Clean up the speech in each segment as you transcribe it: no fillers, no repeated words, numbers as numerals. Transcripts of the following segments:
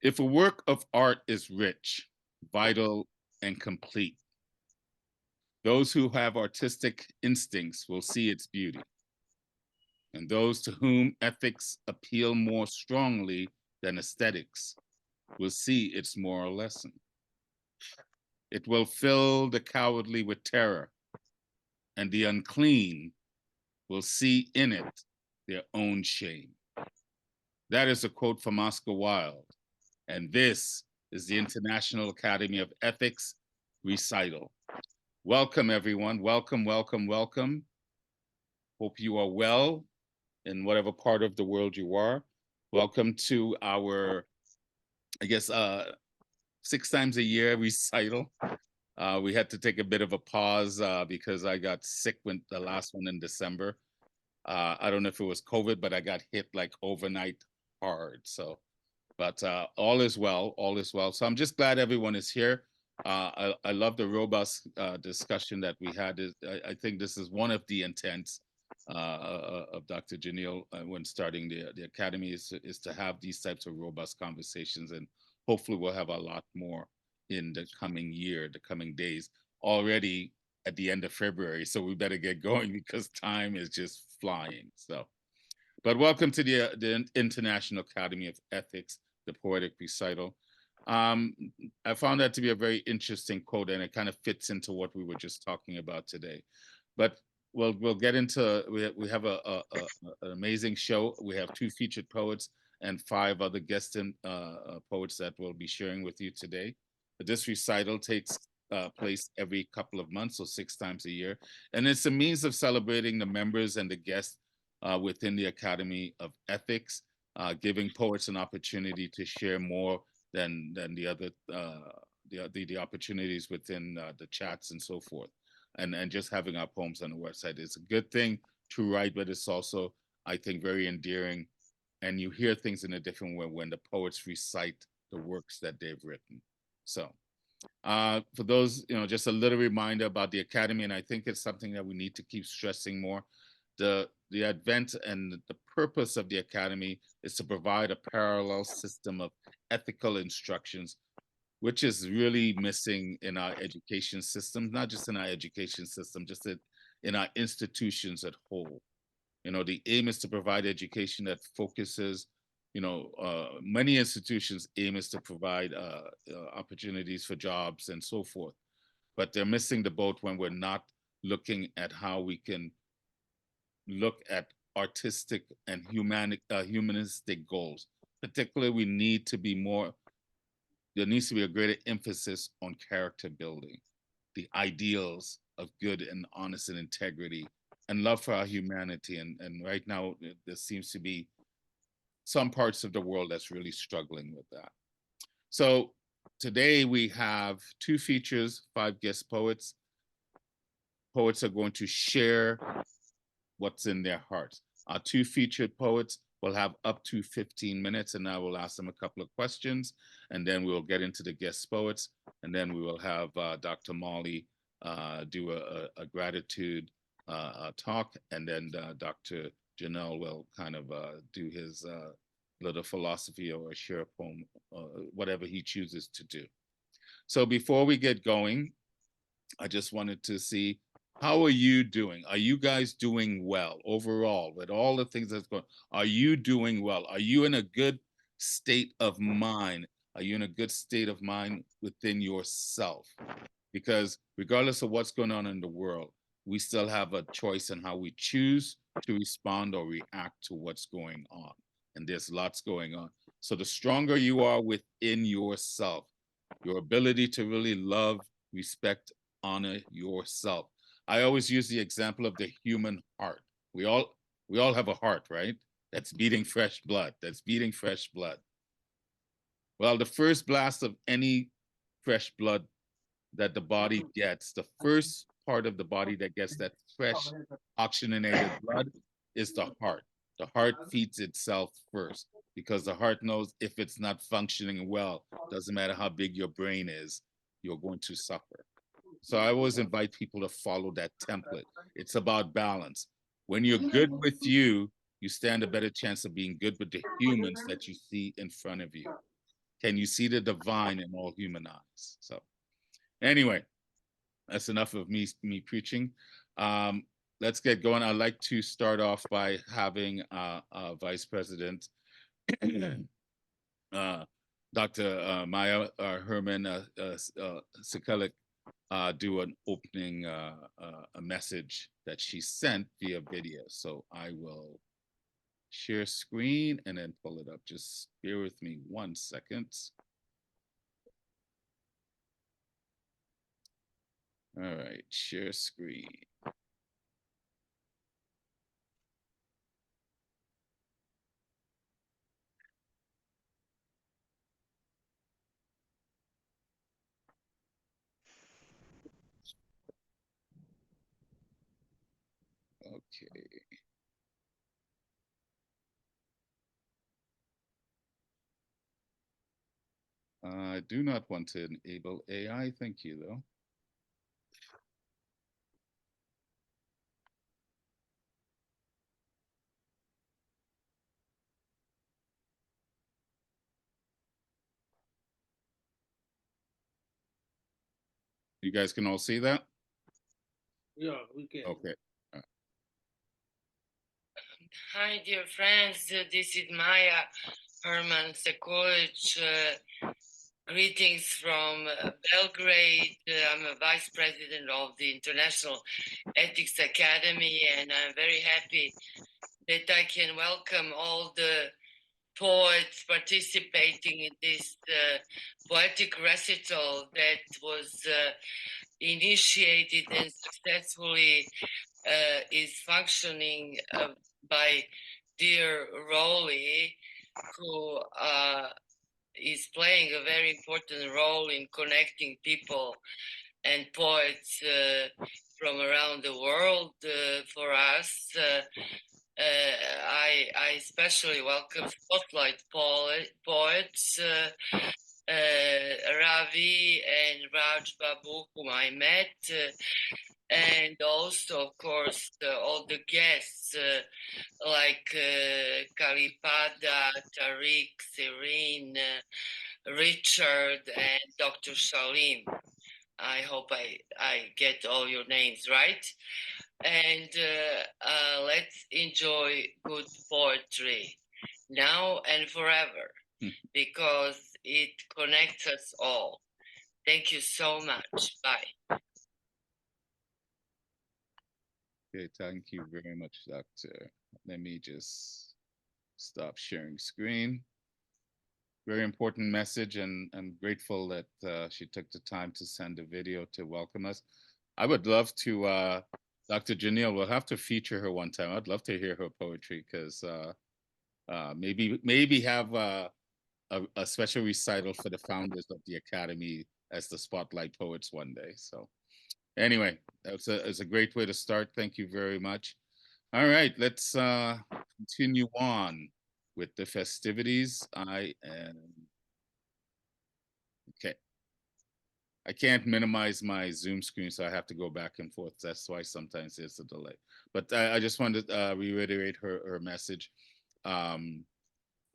If a work of art is rich, vital, and complete, those who have artistic instincts will see its beauty, and those to whom ethics appeal more strongly than aesthetics will see its moral lesson. It will fill the cowardly with terror, and the unclean will see in it their own shame. That is a quote from Oscar Wilde, and this is the International Academy of Ethics Recital. Welcome, everyone. Welcome, welcome, welcome. Hope you are well in whatever part of the world you are. Welcome to our, I guess, 6 times a year recital. We had to take a bit of a pause because I got sick with the last one in December. I don't know if it was COVID, but I got hit like overnight hard. So, but all is well, all is well. So I'm just glad everyone is here. I love the robust discussion that we had. I think this is one of the intents of Dr. Janil when starting the academy is to have these types of robust conversations, and hopefully we'll have a lot more in the coming year, the coming days. Already at the end of February, so we better get going because time is just flying. So, but welcome to the International Academy of Ethics, the Poetic Recital. Um, I found that to be a very interesting quote, and it kind of fits into what we were just talking about today. But we'll get into we have an amazing show. We have two featured poets and five other guest poets that we'll be sharing with you today. This recital takes place every couple of months, so 6 times a year, and it's a means of celebrating the members and the guests within the Academy of Ethics, giving poets an opportunity to share more than the other the opportunities within the chats and so forth, and just having our poems on the website is a good thing to write, but it's also, I think, very endearing, and you hear things in a different way when the poets recite the works that they've written. So for those, just a little reminder about the Academy, and I think it's something that we need to keep stressing more. The advent and the purpose of the Academy is to provide a parallel system of ethical instructions, which is really missing in our education system, not just in our education system, just in our institutions at whole. The aim is to provide education that focuses, many institutions aim is to provide opportunities for jobs and so forth, but they're missing the boat when we're not looking at how we can look at artistic and humanistic goals. Particularly, we need to be more, there needs to be a greater emphasis on character building, the ideals of good and honest and integrity, and love for our humanity. And right now, there seems to be some parts of the world that's really struggling with that. So today we have two features, five guest poets. Poets are going to share what's in their hearts. Our two featured poets will have up to 15 minutes, and I will ask them a couple of questions, and then we'll get into the guest poets, and then we will have Dr. Molly do a gratitude talk, and then Dr. Janelle will kind of do his little philosophy or share a poem, whatever he chooses to do. So before we get going, I just wanted to see, how are you doing? Are you guys doing well overall with all the things that's going? Are you doing well? Are you in a good state of mind? Are you in a good state of mind within yourself? Because regardless of what's going on in the world, we still have a choice in how we choose to respond or react to what's going on. And there's lots going on. So the stronger you are within yourself, your ability to really love, respect, honor yourself. I always use the example of the human heart. We all we all have a heart, right? That's beating fresh blood. That's beating fresh blood. Well, the first blast of any fresh blood that the body gets, the first part of the body that gets that fresh oxygenated blood is the heart. The heart feeds itself first because the heart knows if it's not functioning well, doesn't matter how big your brain is, you're going to suffer. So I always invite people to follow that template. It's about balance. When you're good with you stand a better chance of being good with the humans that you see in front of you. Can you see the divine in all human eyes? So anyway, that's enough of me preaching. Um, let's get going. I'd like to start off by having Vice President uh, Dr. Maja Herman Sekulic do an opening a message that she sent via video. So I will share screen and then pull it up. Just bear with me 1 second. All right, share screen. Okay. I do not want to enable AI. Thank you, though. You guys can all see that? Yeah, we can. Okay. Hi, dear friends. This is Maja Herman Sekulic. Greetings from Belgrade. I'm a vice president of the International Ethics Academy, and I'm very happy that I can welcome all the poets participating in this poetic recital that was initiated and successfully is functioning by dear Rowley, who is playing a very important role in connecting people and poets from around the world for us. I especially welcome spotlight poets, Ravi and Raj Babu, whom I met, and also, of course, all the guests like Kalipada, Tariq, Serene, Richard, and Dr. Shalim. I hope I get all your names right. And let's enjoy good poetry now and forever because it connects us all. Thank you so much. Bye. Okay, thank you very much, Doctor. Let me just stop sharing screen. Very important message, and I'm grateful that she took the time to send a video to welcome us. I would love to, Dr. Janelle, we'll have to feature her one time. I'd love to hear her poetry because maybe have a special recital for the founders of the Academy as the spotlight poets one day. So anyway, it's a great way to start. Thank you very much. All right, let's continue on with the festivities. I am okay. I can't minimize my Zoom screen, so I have to go back and forth. That's why sometimes there's a delay. But I just wanted to reiterate her message. Um,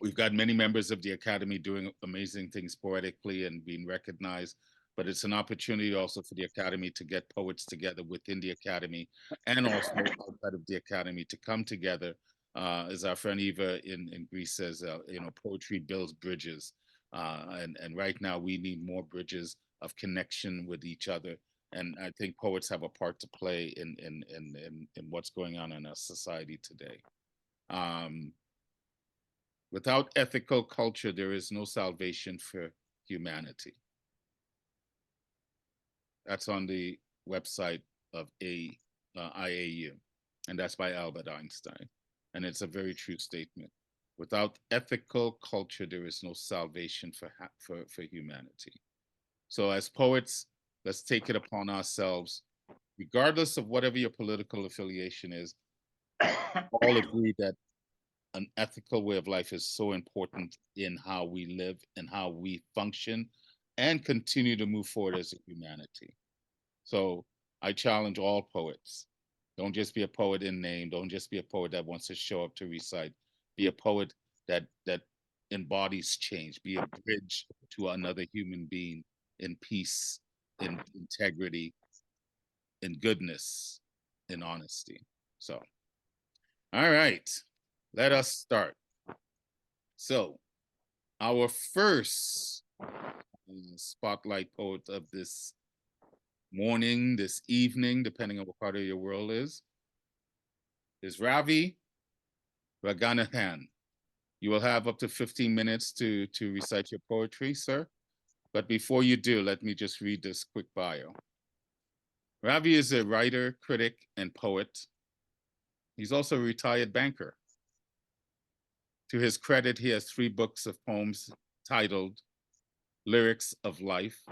we've got many members of the Academy doing amazing things poetically and being recognized, but it's an opportunity also for the Academy to get poets together within the Academy and also outside of the Academy to come together. As our friend Eva in Greece says, poetry builds bridges. And right now we need more bridges of connection with each other. And I think poets have a part to play in what's going on in our society today. Without ethical culture, there is no salvation for humanity. That's on the website of IAU, and that's by Albert Einstein. And it's a very true statement. Without ethical culture, there is no salvation for humanity. So, as poets, let's take it upon ourselves, regardless of whatever your political affiliation is, all agree that an ethical way of life is so important in how we live and how we function and continue to move forward as a humanity. So I challenge all poets. Don't just be a poet in name. Don't just be a poet that wants to show up to recite. Be a poet that embodies change, be a bridge to another human being in peace, in integrity, in goodness, in honesty. So, all right, let us start. So, our first spotlight poet of this morning, this evening, depending on what part of your world is Ravi Ranganathan. You will have up to 15 minutes to recite your poetry, sir. But before you do, let me just read this quick bio. Ravi is a writer, critic, and poet. He's also a retired banker. To his credit, he has 3 books of poems titled Lyrics of Life,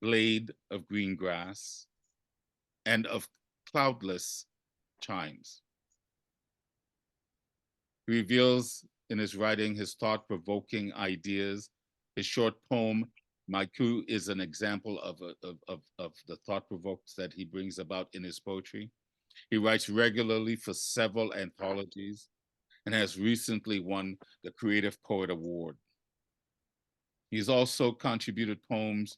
Blade of Green Grass, and Of Cloudless Chimes. He reveals in his writing his thought-provoking ideas. His short poem, Maiku, is an example of the thought provokes that he brings about in his poetry. He writes regularly for several anthologies and has recently won the Creative Poet Award. He's also contributed poems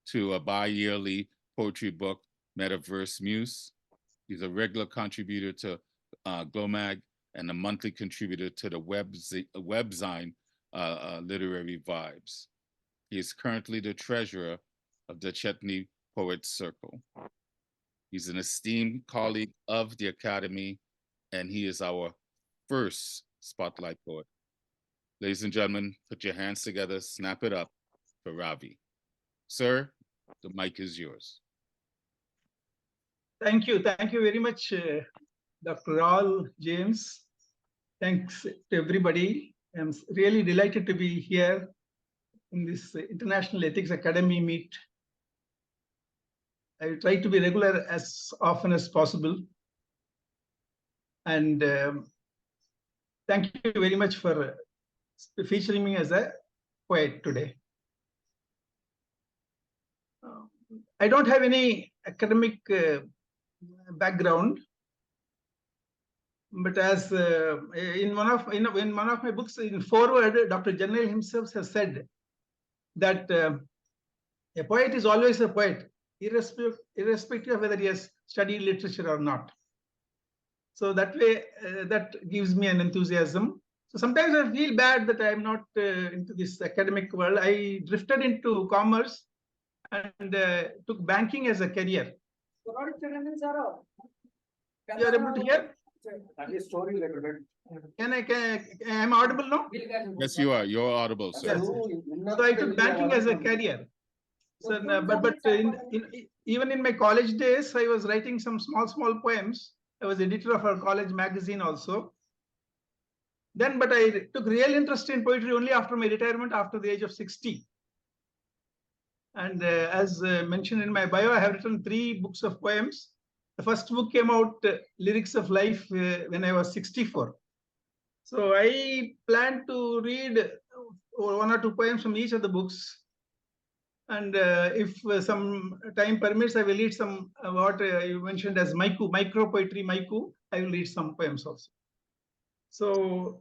to a bi-yearly poetry book, Metaverse Muse. He's a regular contributor to GLOMAG and a monthly contributor to the webzine Literary Vibes. He is currently the treasurer of the Chetney Poets Circle. He's an esteemed colleague of the Academy, and he is our first spotlight poet. Ladies and gentlemen, put your hands together, snap it up for Ravi. Sir, the mic is yours. Thank you very much, Dr. Raul James. Thanks to everybody. I'm really delighted to be here in this International Ethics Academy meet. I will try to be regular as often as possible. And thank you very much for featuring me as a poet today. I don't have any academic background, but as in one of my books, in foreword, Dr. Janel himself has said that a poet is always a poet, irrespective of whether he has studied literature or not. So that way, that gives me an enthusiasm. So sometimes I feel bad that I'm not into this academic world. I drifted into commerce and took banking as a career. You are able to hear? Am I audible now? Yes, you are. You're audible, sir. Yes. So I took banking as a career. So, even in my college days, I was writing some small poems. I was editor of our college magazine also. Then, but I took real interest in poetry only after my retirement, after the age of 60. And as mentioned in my bio, I have written 3 books of poems. The first book came out, Lyrics of Life, when I was 64. So I plan to read 1 or 2 poems from each of the books. And if some time permits, I will read some what you mentioned as micro poetry, Maiku. I will read some poems also. So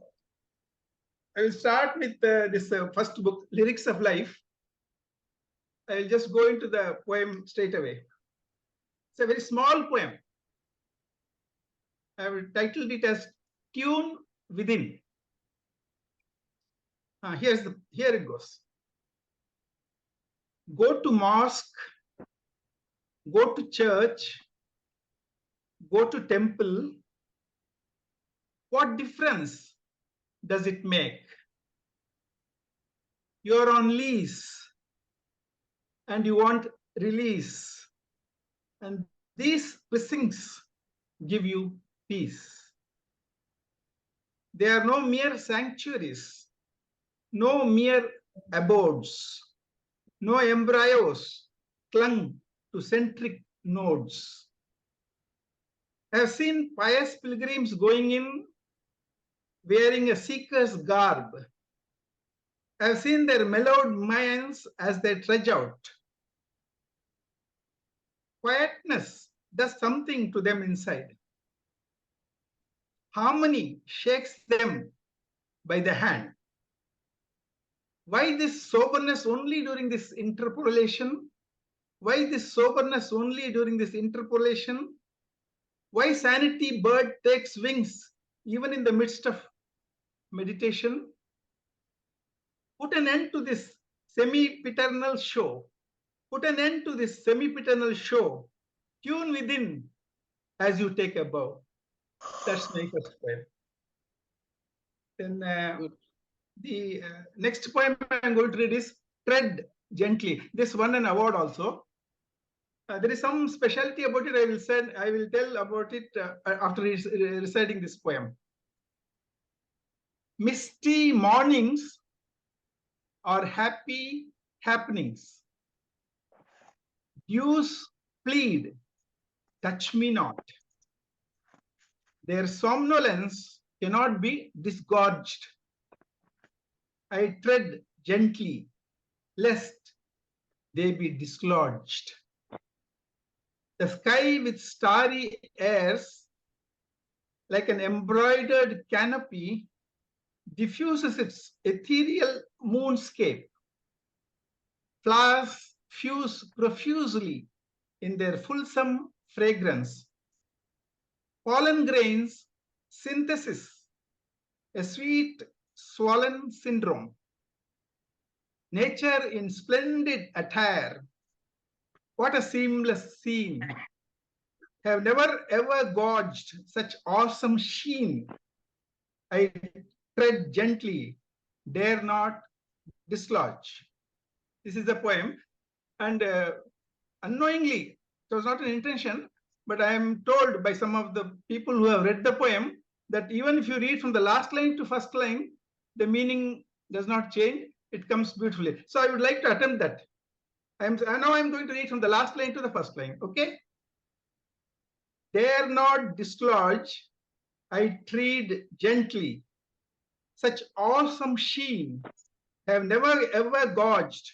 I will start with this first book, Lyrics of Life. I will just go into the poem straight away. It's a very small poem. I have titled it as Tune Within. Here it goes. Go to mosque, go to church, go to temple. What difference does it make? You're on lease and you want release. And these precincts give you peace. They are no mere sanctuaries, no mere abodes, no embryos clung to centric nodes. I have seen pious pilgrims going in wearing a seeker's garb. I have seen their mellowed minds as they trudge out. Quietness does something to them inside. Harmony shakes them by the hand. Why this soberness only during this interpolation? Why this soberness only during this interpolation? Why sanity bird takes wings even in the midst of meditation? Put an end to this semi-paternal show. Put an end to this semi-paternal show. Tune within as you take a bow. That's my first poem. Then the next poem I'm going to read is Tread Gently. This won an award also. There is some specialty about it. I will tell about it after reciting this poem. Misty mornings are happy happenings. Dews plead, touch me not. Their somnolence cannot be disgorged. I tread gently, lest they be dislodged. The sky with starry airs, like an embroidered canopy, diffuses its ethereal moonscape. Flowers fuse profusely in their fulsome fragrance. Pollen grains synthesis, a sweet swollen syndrome. Nature in splendid attire, what a seamless scene. Have never ever gorged such awesome sheen. I tread gently, dare not dislodge. This is the poem. And unknowingly, it was not an intention, but I am told by some of the people who have read the poem that even if you read from the last line to first line, the meaning does not change. It comes beautifully. So I would like to attempt that. Now I'm going to read from the last line to the first line. Okay? Dare not dislodge, I tread gently. Such awesome sheen have never ever gorged.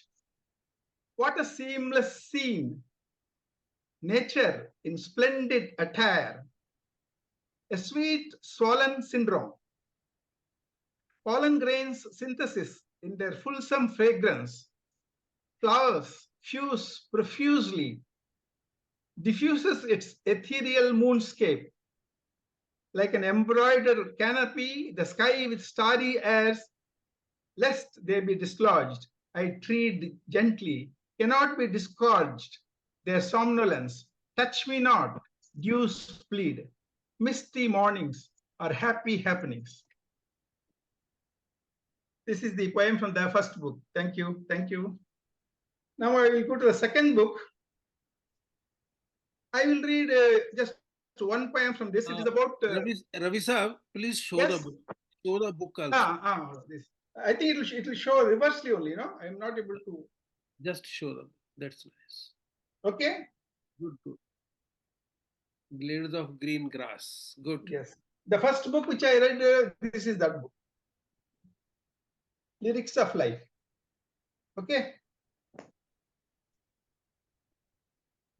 What a seamless scene. Nature in splendid attire. A sweet swollen syndrome. Pollen grains synthesis in their fulsome fragrance. Flowers fuse profusely. Diffuses its ethereal moonscape. Like an embroidered canopy, the sky with starry airs, lest they be dislodged, I tread gently, cannot be disgorged, their somnolence. Touch me not, dews plead. Misty mornings are happy happenings. This is the poem from the first book. Thank you. Thank you. Now I will go to the second book. I will read just one poem from this. It is about Ravi sir, please show yes? the book. Show the book also. This. I think it will show reversely only. No, I am not able to. Just show them. That's nice. Okay. Good, good. Blades of green grass. Good. Yes. The first book which I read, this is that book. Lyrics of Life. Okay.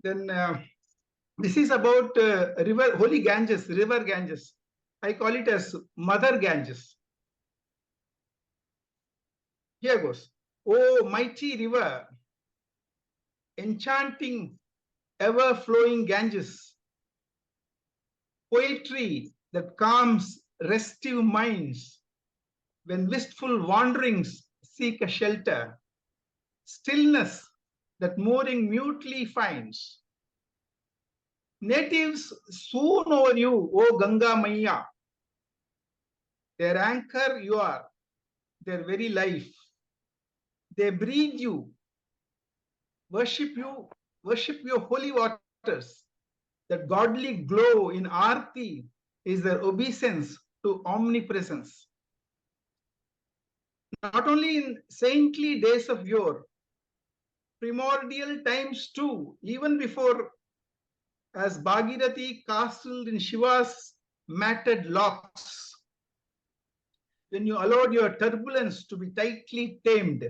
Then this is about river, Holy Ganges, River Ganges. I call it as Mother Ganges. Here goes. Oh, mighty river, enchanting, ever-flowing Ganges. Poetry that calms restive minds when wistful wanderings seek a shelter. Stillness that mooring mutely finds. Natives swoon over you, O Ganga Maya. Their anchor you are, their very life. They breathe you, worship your holy waters. That godly glow in Aarti is their obeisance to omnipresence. Not only in saintly days of yore, primordial times too, even before, as Bhagirathi castled in Shiva's matted locks, when you allowed your turbulence to be tightly tamed,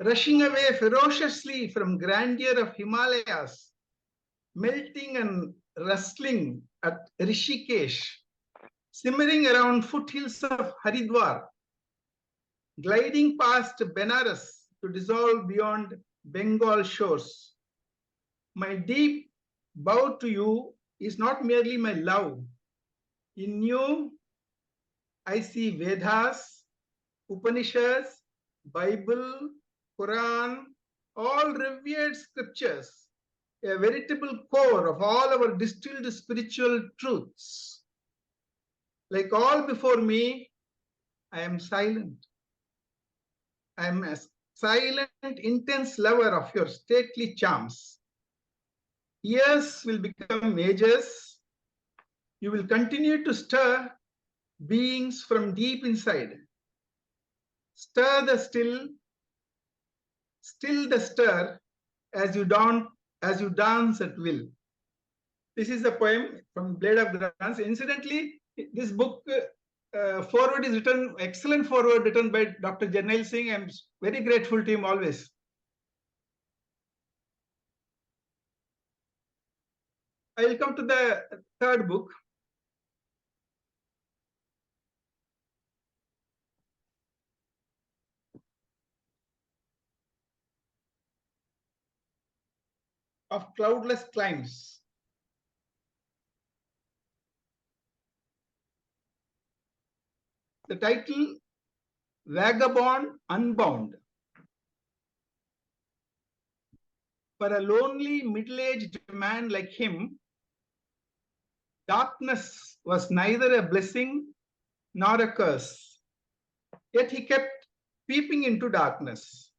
rushing away ferociously from grandeur of Himalayas, melting and rustling at Rishikesh, simmering around foothills of Haridwar, gliding past Benares to dissolve beyond Bengal shores. My deep bow to you is not merely my love. In you, I see Vedas, Upanishads, Bible, Quran, all revered scriptures, a veritable core of all our distilled spiritual truths. Like all before me, I am silent. I am a silent, intense lover of your stately charms. Years will become ages. You will continue to stir beings from deep inside. Stir the still the stir as you dance at will. This is a poem from Blade of Grass. Incidentally, this book forward is written, excellent forward written by Dr. Jarnail Singh. I'm very grateful to him always. I will come to the third book. Of Cloudless Climes. The title, Vagabond Unbound. For a lonely middle-aged man like him, darkness was neither a blessing nor a curse. Yet he kept peeping into darkness,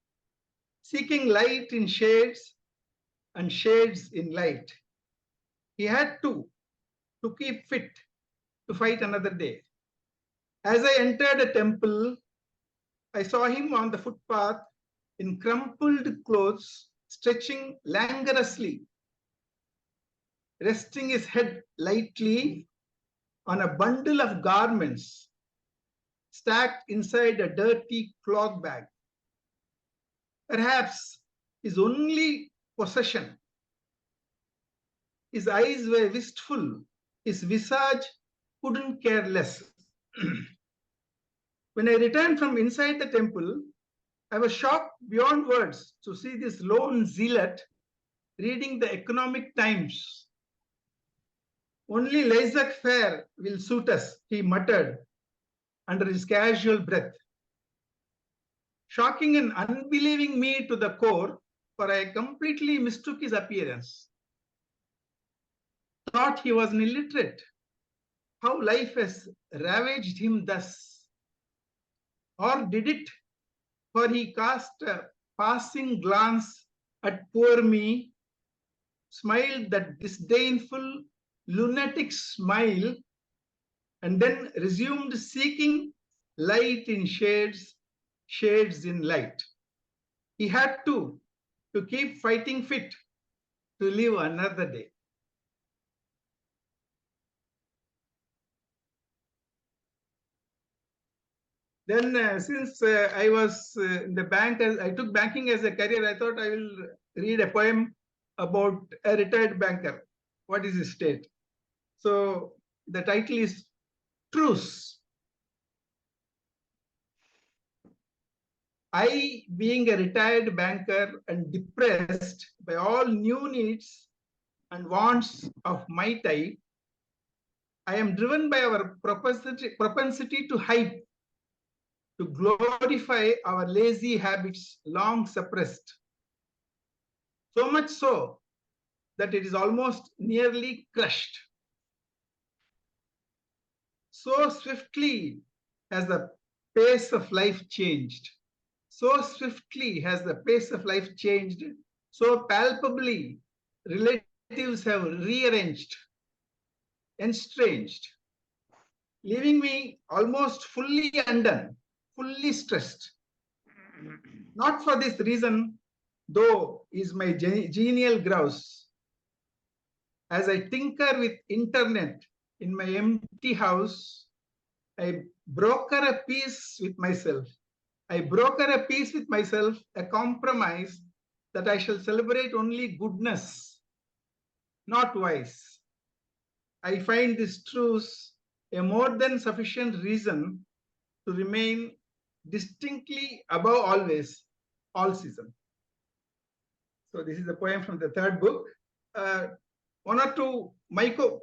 seeking light in shades and shades in light. He had to keep fit to fight another day. As I entered a temple, I saw him on the footpath in crumpled clothes, stretching languorously, resting his head lightly on a bundle of garments stacked inside a dirty cloth bag. Perhaps his only possession. His eyes were wistful, his visage couldn't care less. When I returned from inside the temple, I was shocked beyond words to see this lone zealot reading the Economic Times. Only laissez-faire will suit us, he muttered under his casual breath. Shocking and unbelieving me to the core, for I completely mistook his appearance. Thought he was an illiterate. How life has ravaged him thus. Or did it? For he cast a passing glance at poor me, smiled that disdainful, lunatic smile, and then resumed seeking light in shades, shades in light. He had to keep fighting fit to live another day. Then since I was in the bank, I took banking as a career, I thought I will read a poem about a retired banker. What is his state? So the title is Truce. I, being a retired banker and depressed by all new needs and wants of my type, I am driven by our propensity to hype, to glorify our lazy habits long suppressed. So much so that it is almost nearly crushed. So swiftly has the pace of life changed. So swiftly has the pace of life changed. So palpably, relatives have rearranged, estranged, leaving me almost fully undone, fully stressed. Not for this reason, though, is my genial grouse. As I tinker with internet in my empty house, I broker a peace with myself. I broker a peace with myself, a compromise that I shall celebrate only goodness, not vice. I find this truce a more than sufficient reason to remain distinctly above always, all season. So this is a poem from the third book. One or two micro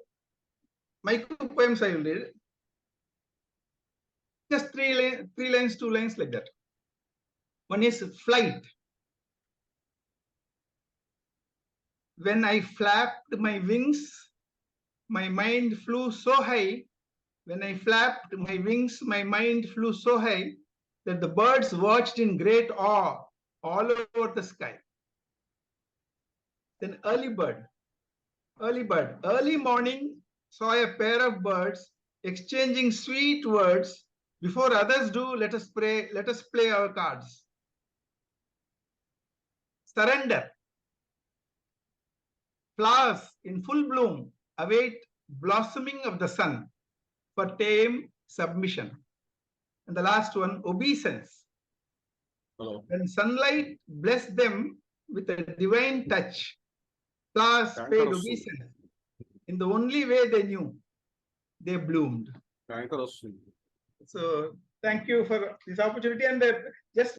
poems I will read. Just three lines, 2 lines like that. One is flight. When I flapped my wings, my mind flew so high. When I flapped my wings, my mind flew so high that the birds watched in great awe all over the sky. Then early bird. Early morning saw a pair of birds exchanging sweet words. Before others do, let us pray, let us play our cards. Surrender. Flowers in full bloom await blossoming of the sun for tame submission. And the last one, obeisance. Hello. When sunlight blessed them with a divine touch, flowers paid obeisance. In the only way they knew, they bloomed. So thank you for this opportunity. And just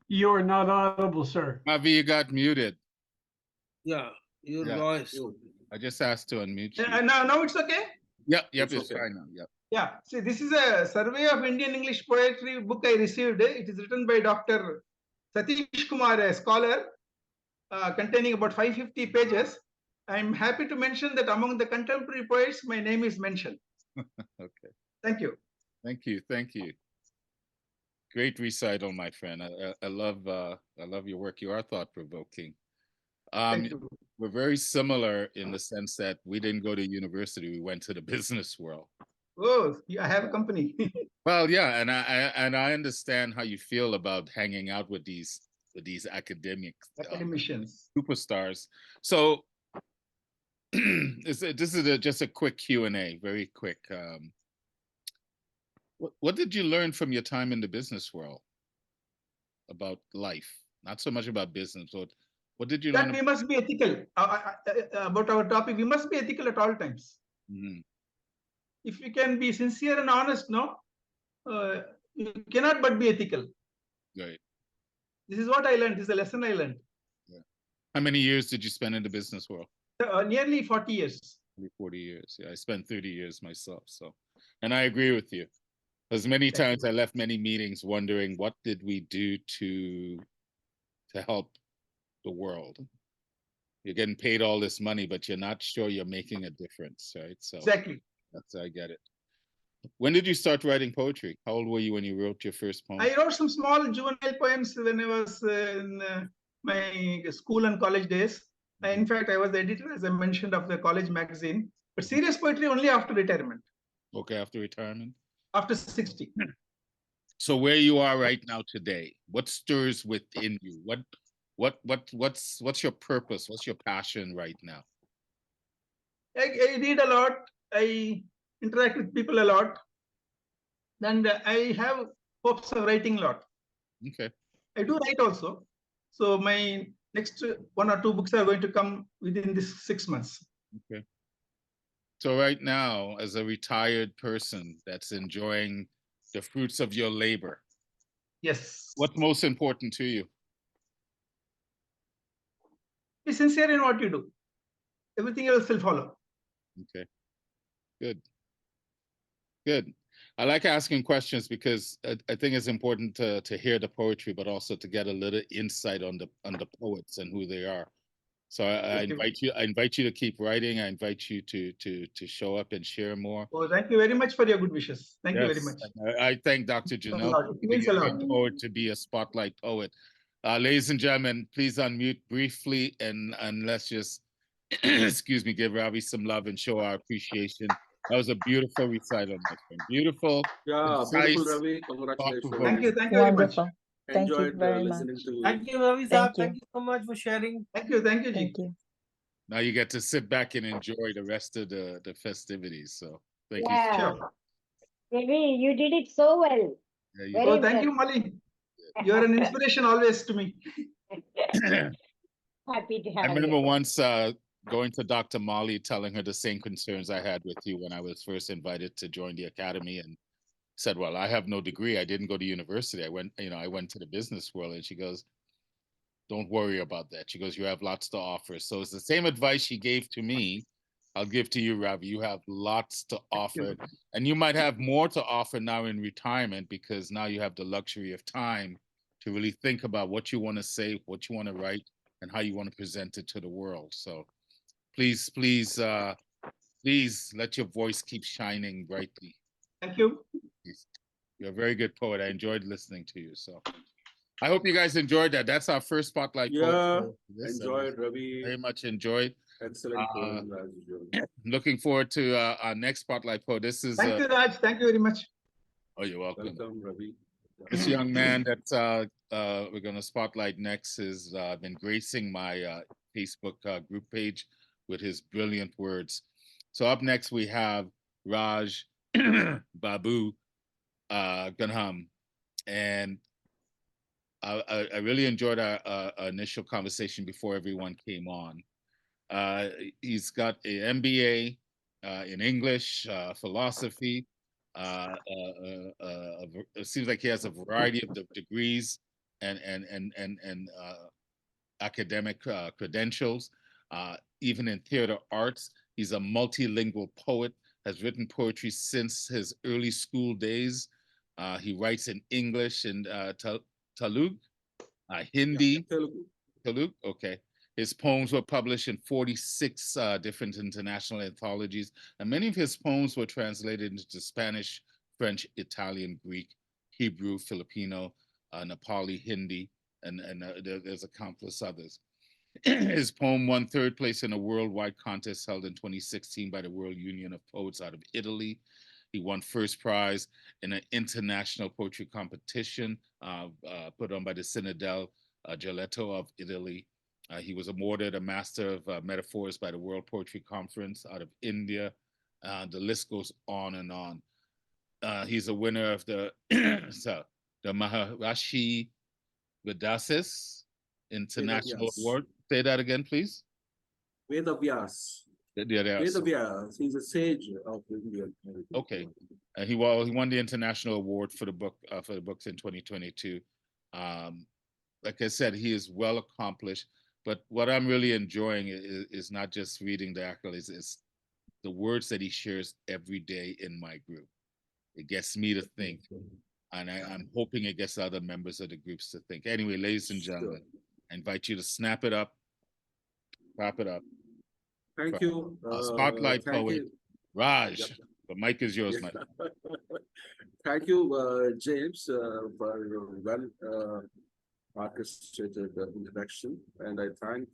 You are not audible, sir. Ravi, you got muted. Yeah, your Yeah. voice. I just asked to unmute you. now it's okay. Yep, It's it's okay. fine now. Yep. Yeah, see, this is a survey of Indian English poetry book I received. It is written by Dr. Satish Kumar, a scholar, containing about 550 pages. I'm happy to mention that among the contemporary poets, my name is mentioned. Okay. Thank you. Thank you. Thank you. Great recital, my friend. I love your work. You are thought provoking. Thank you. We're very similar in the sense that we didn't go to university; we went to the business world. Oh, I have a company. Well, yeah, and I understand how you feel about hanging out with these academics, Academicians. superstars. So this is just a quick Q&A, very quick. What did you learn from your time in the business world about life? Not so much about business, but what did you That learn? we must be ethical. About our topic, we must be ethical at all times. Mhm. If you can be sincere and honest, no, you cannot but be ethical. Right. This is what I learned. This is a lesson I learned. Yeah. How many years did you spend in the business world? Nearly 40 years. 40 years. Yeah, I spent 30 years myself. So, and I agree with you. Because many Thank times I left many meetings wondering what did we do to help the world. You're getting paid all this money, but you're not sure you're making a difference, right? So Exactly. I get it. When did you start writing poetry? How old were you when you wrote your first poem? I wrote some small juvenile poems when I was in my school and college days. In fact, I was the editor, as I mentioned, of the college magazine. But serious poetry only after retirement, Okay, after retirement. after 60. So where you are right now today, what stirs within you? What's your purpose? What's your passion right now? I read a lot. I interact with people a lot. And I have hopes of writing a lot. Okay. I do write also. So my next 1 or 2 books are going to come within this 6 months. Okay. So right now, as a retired person that's enjoying the fruits of your labor, Yes. what's most important to you? Be sincere in what you do. Everything else will follow. Okay. Good. Good. I like asking questions because I think it's important to hear the poetry, but also to get a little insight on the poets and who they are. So I invite you to keep writing. I invite you to show up and share more. Oh, thank you very much for your good wishes. Thank you very much. I thank Dr. Janelle for It means a lot. forward to be a spotlight poet. Ladies and gentlemen, please unmute briefly and let's just excuse me, give Ravi some love and show our appreciation. That was a beautiful recital, my friend. Beautiful. Yeah, concise, beautiful, Ravi. Congratulations. Thank you very much. Wonderful. Thank you Enjoyed very much. listening to you. Thank you, Ravi sir. Thank you. Thank you so much for sharing. Thank you, Ji. Thank you. Now you get to sit back and enjoy the rest of the festivities. So thank you. Sure. Ravi, you did it so well. Yeah, you Very Oh, thank you, Molly. You are an inspiration always to me. did. Happy to I have remember you. once going to Dr. Molly, telling her the same concerns I had with you when I was first invited to join the academy, and said, "Well, I have no degree. I didn't go to university. I went to the business world." And she goes, "Don't worry about that." She goes, "You have lots to offer." So it's the same advice she gave to me. I'll give to you, Ravi. You have lots to offer, and you might have more to offer now in retirement, because now you have the luxury of time to really think about what you want to say, what you want to write, and how you want to present it to the world. So please, please let your voice keep shining brightly. Thank you. You're a very good poet. I enjoyed listening to you. So I hope you guys enjoyed that. That's our first spotlight poet. Yeah, for this. enjoyed, Ravi. Very much enjoyed. Excellent poem, as usual. Looking forward to our next spotlight poet. This is Thank you, Raj. Thank you very much. oh, you're welcome. Welcome, Ravi. This young man that we're going to spotlight next has been gracing my Facebook group page with his brilliant words. So up next we have Raj Babu Gandham, and I really enjoyed our initial conversation before everyone came on. He's got an MBA in English, philosophy. It seems like he has a variety of degrees and academic credentials. Even in theater arts, he's a multilingual poet. Has written poetry since his early school days. He writes in English and Telugu, Hindi. Telugu, okay. His poems were published in 46 different international anthologies, and many of his poems were translated into Spanish, French, Italian, Greek, Hebrew, Filipino, Nepali, Hindi, and there's a countless others. His poem won third place in a worldwide contest held in 2016 by the World Union of Poets out of Italy. He won first prize in an international poetry competition put on by the Sinodal Giletto of Italy. He was awarded a Master of Metaphors by the World Poetry Conference out of India. The list goes on and on. He's a winner of the Maharishi Vedasis International Award. Say that again, please. Vedavyas. Vedavyas. He's a sage of India. Okay. He won the international award for the books in 2022. Like I said, he is well accomplished. But what I'm really enjoying is not just reading the accolades, it's the words that he shares every day in my group. It gets me to think, and I'm hoping it gets other members of the groups to think. Anyway, ladies and gentlemen, I invite you to snap it up, wrap it up. Thank you. Spotlight poet, Raj. Yep. The mic is yours, my friend. Thank you, James, for well orchestrated introduction, and I thank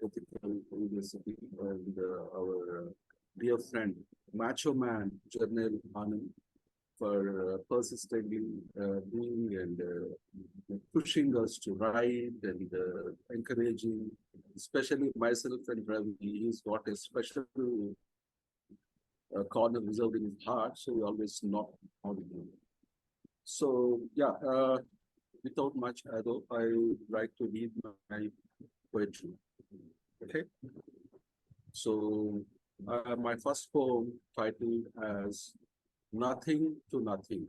Ethical University and our dear friend, Macho Man, Jarnail Anand, for persistently being and pushing us to write and encouraging, especially myself and Ravi. He's got a special corner reserved in his heart, so we always knock on him. So, yeah, without much ado, I would like to read my poetry. Okay. So, my first poem titled as Nothing to Nothing.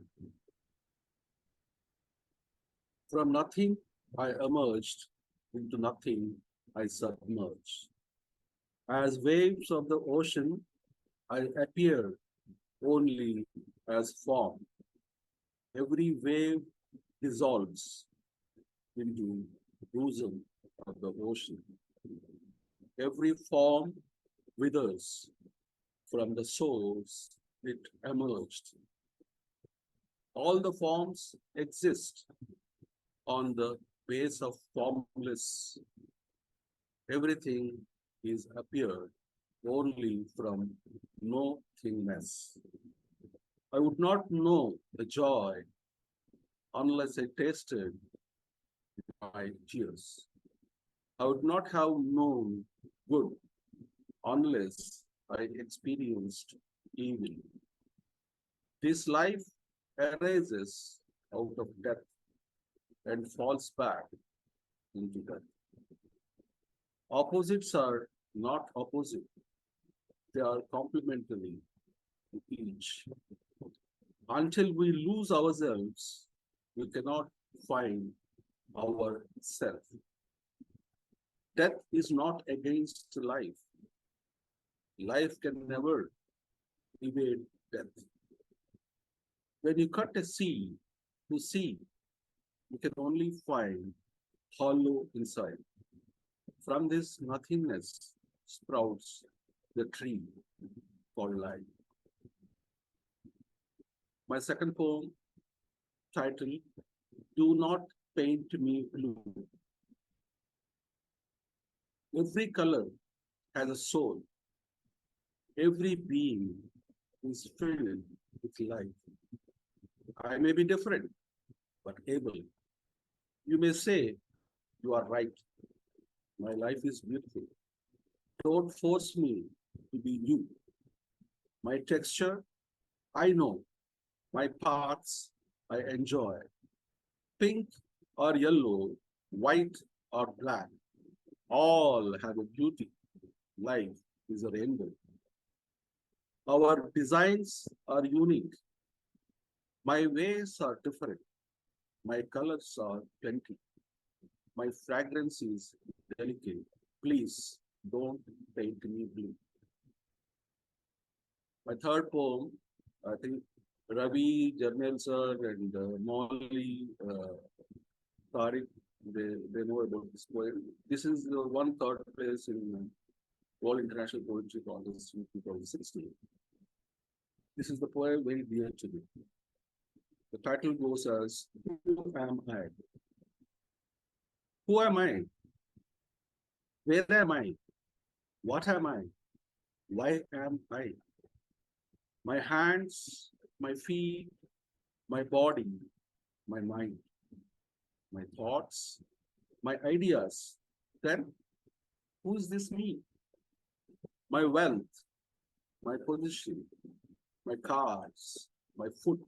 From nothing, I emerged, into nothing, I submerged. As waves of the ocean, I appear only as form. Every wave dissolves into the bosom of the ocean. Every form withers from the source it emerged. All the forms exist on the base of formless. Everything is appeared only from nothingness. I would not know the joy unless I tasted my tears. I would not have known good unless I experienced evil. This life arises out of death and falls back into death. Opposites are not opposite, they are complementary to each. Until we lose ourselves, we cannot find our self. Death is not against life. Life can never evade death. When you cut a seed to seed, you can only find hollow inside. From this nothingness sprouts the tree called life. My second poem, titled, Do Not Paint Me Blue. Every color has a soul. Every being is filled with life. I may be different, but able. You may say, you are right. My life is beautiful. Don't force me to be you. My texture, I know. My paths, I enjoy. Pink or yellow, white or black, all have a beauty. Life is a rainbow. Our designs are unique. My ways are different. My colors are plenty. My fragrance is delicate. Please don't paint me blue. My third poem, I think Ravi Ranganathan sir and Molly Tariq, they know about this poem. This is the one third place in World International Poetry Contest in 2016. This is the poem very dear to me. The title goes as, Who am I? Who am I? Where am I? What am I? Why am I? My hands, my feet, my body, my mind, my thoughts, my ideas. Then, who is this me? My wealth, my position, my cars, my food,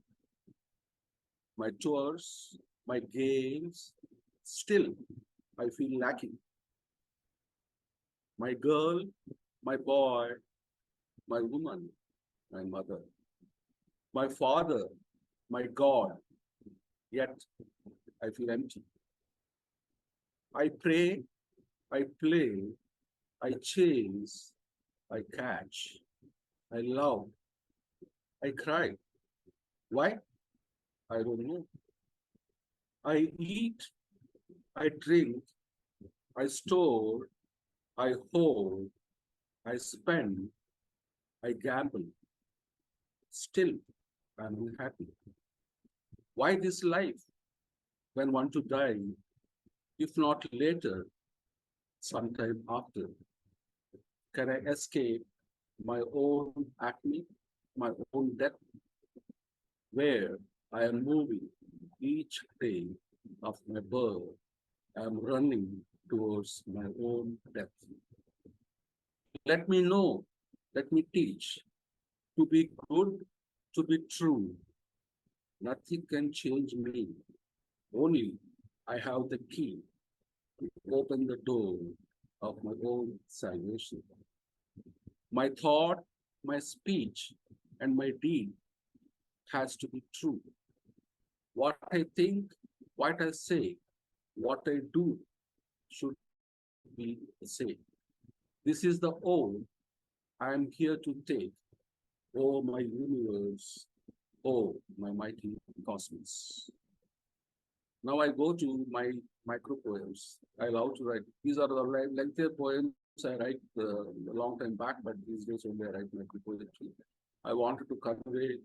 my tours, my games. Still, I feel lacking. My girl, my boy, my woman, my mother, my father, my God, yet I feel empty. I pray, I play, I chase, I catch, I love, I cry. Why? I don't know. I eat, I drink, I store, I hold, I spend, I gamble. Still, I'm unhappy. Why this life? When one to die, if not later, sometime after. Can I escape my own acme, my own death, where I am moving each day of my birth, I am running towards my own death. Let me know, let me teach, to be good, to be true. Nothing can change me. Only I have the key to open the door of my own salvation. My thought, my speech, and my deed has to be true. What I think, what I say, what I do should be the same. This is the oath I am here to take. Oh, my universe, oh, my mighty cosmos. Now I go to my micro poems. I love to write. These are the lengthier poems I write a long time back, but these days only I write micro poetry. I wanted to convey.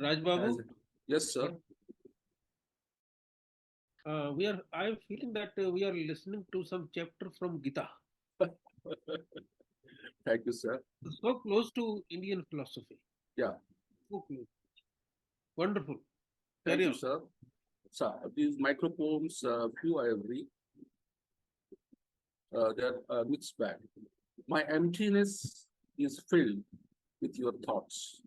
Raj Babu, Yes, sir. I'm feeling that we are listening to some chapter from Gita. Thank you, sir. So close to Indian philosophy. Yeah. So close. Wonderful. Thank Carry you, on. sir. So these micro poems, few I have read. They're a mixed bag. My emptiness is filled with your thoughts.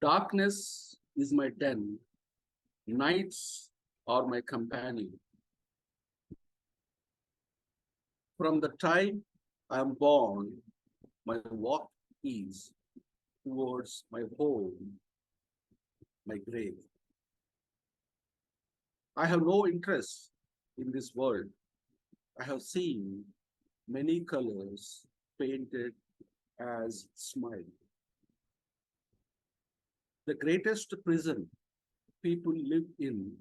Darkness is my den, nights are my companion. From the time I am born, my walk is towards my home, my grave. I have no interest in this world. I have seen many colors painted as smile. The greatest prison people live in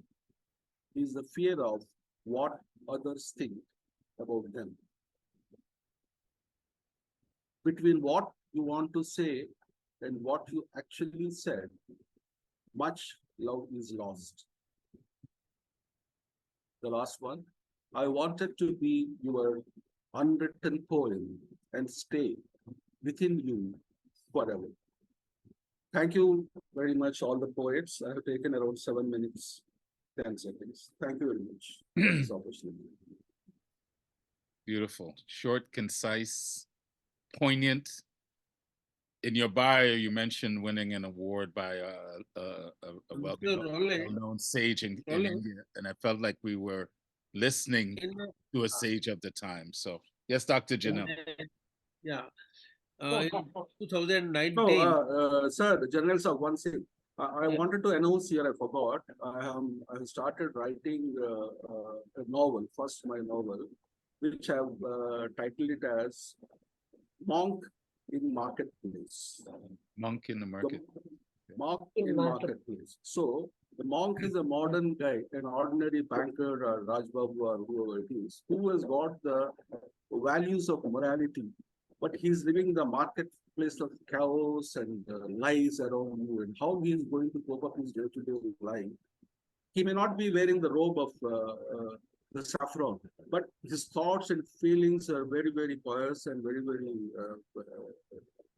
is the fear of what others think about them. Between what you want to say and what you actually said, much love is lost. The last one, I wanted to be your unwritten poem and stay within you forever. Thank you very much, all the poets. I have taken around 7 minutes, 10 seconds. Thank you very much for this opportunity. Beautiful, short, concise, poignant. In your bio, you mentioned winning an award by a well-known sage in India, and I felt like we were listening to a sage of the time. So, yes, Dr. Janelle. Yeah. In 2019. No, sir, General sir, one thing. I wanted to announce here, I forgot. I started writing a novel, first my novel, which I have titled it as Monk in Marketplace. Monk in the Market. Monk in Marketplace. So the monk is a modern guy, an ordinary banker or Raj Babu or whoever it is, who has got the values of morality, but he's living in the marketplace of chaos and lies around you, and how he is going to cope up his day-to-day life. He may not be wearing the robe of the saffron, but his thoughts and feelings are very, very pious and very, very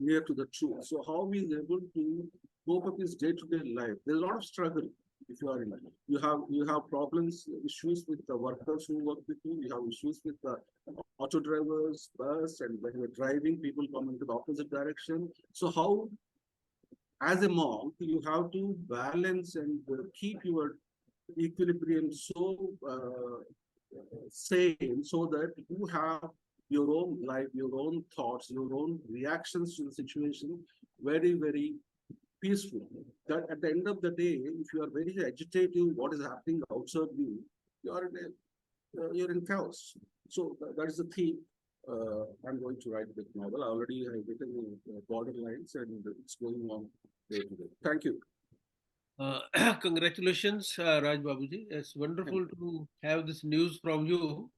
near to the truth. So how he is able to cope up his day-to-day life? There's a lot of struggle. If you are in it, you have problems, issues with the workers who work with you. You have issues with the auto drivers, bus, and when you're driving, people come into the opposite direction. So how, as a monk, you have to balance and keep your equilibrium so sane, so that you have your own life, your own thoughts, your own reactions to the situation very, very peaceful. That at the end of the day, if you are very agitative, what is happening outside you, you're in chaos. So that is the theme. I'm going to write the novel. I already have written borderlines, and it's going on day to day. Thank you. Congratulations, Raj Babuji. It's wonderful to have this news from you.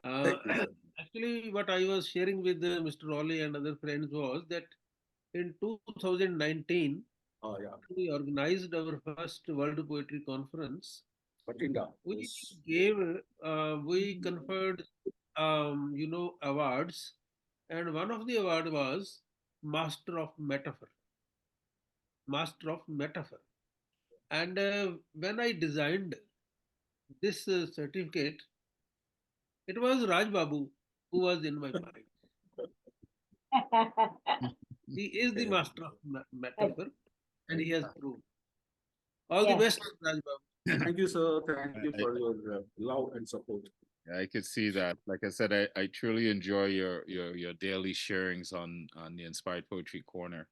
Actually, what I was sharing with Mr. Raleigh and other friends was that in 2019, we organized our first World Poetry Conference. We gave, we conferred, awards, and one of the award was Master of Metaphor. Master of Metaphor. And when I designed this certificate, it was Raj Babu who was in my mind. He is the master of metaphor, and he has proved. All the best, Raj Babu. Thank you, sir. Thank you for your love and support. I could see that. Like I said, I truly enjoy your daily sharings on the Inspired Poetry Corner.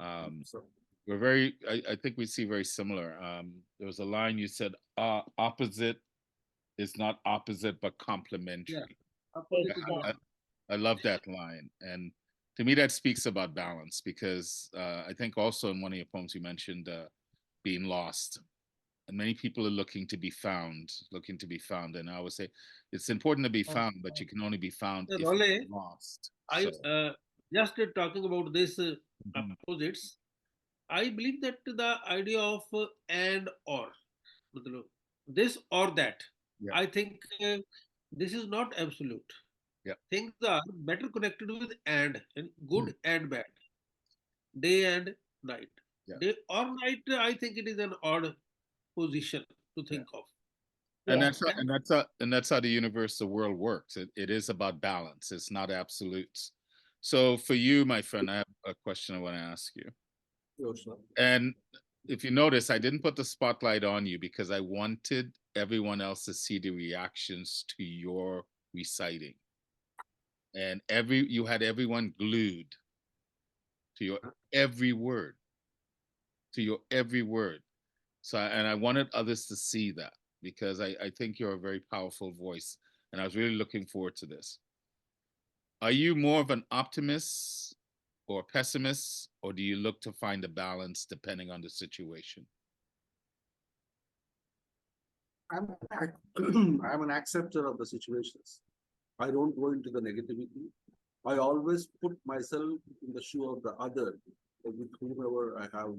We're very, I think we see very similar. There was a line you said, opposite is not opposite, but complementary. Yeah. I love that line. And to me, that speaks about balance, because I think also in one of your poems, you mentioned being lost. And many people are looking to be found. And I would say it's important to be found, but you can only be found if you're lost. Just talking about this opposites, I believe that the idea of and or, this or that, I think this is not absolute. Things are better connected with and good and bad, day and night. Day or night, I think it is an odd position to think of. And that's how the universe, the world works. It is about balance. It's not absolutes. So for you, my friend, I have a question I want to ask you. Sure. And if you notice, I didn't put the spotlight on you because I wanted everyone else to see the reactions to your reciting. And you had everyone glued to your every word, to your every word. So, and I wanted others to see that because I think you're a very powerful voice. And I was really looking forward to this. Are you more of an optimist or pessimist, or do you look to find a balance depending on the situation? I'm I'm an acceptor of the situations. I don't go into the negativity. I always put myself in the shoe of the other, with whomever I have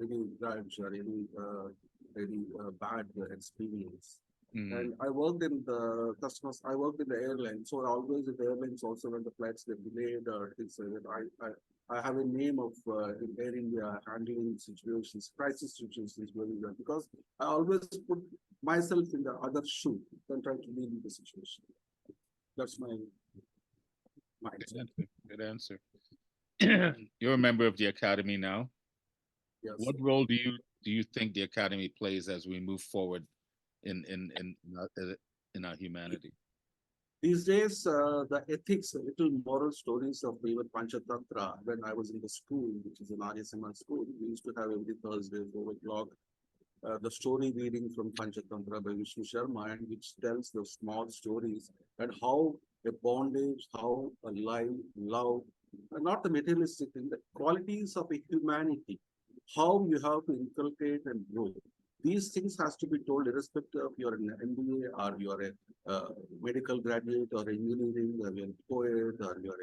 any grudge or any bad experience. And I worked in the customers. I worked in the airline, so always in the airlines also when the flights get delayed or things like that. I have a name of in Air India handling situations, crisis situations very well because I always put myself in the other shoe than try to deal with the situation. That's my mindset. Good answer. You're a member of the Academy now. Yes. What role do you think the Academy plays as we move forward in our humanity? These days, the ethics, little moral stories of even Panchatantra, when I was in the school, which is an Arya Samaj school, we used to have every Thursday, 4 o'clock, the story reading from Panchatantra by Vishnu Sharma, and which tells the small stories and how a bondage, how a life, love, not the materialistic thing, the qualities of a humanity, how you have to inculcate and grow. These things has to be told irrespective of you're an MBA or you're a medical graduate or engineering or you're a poet or you're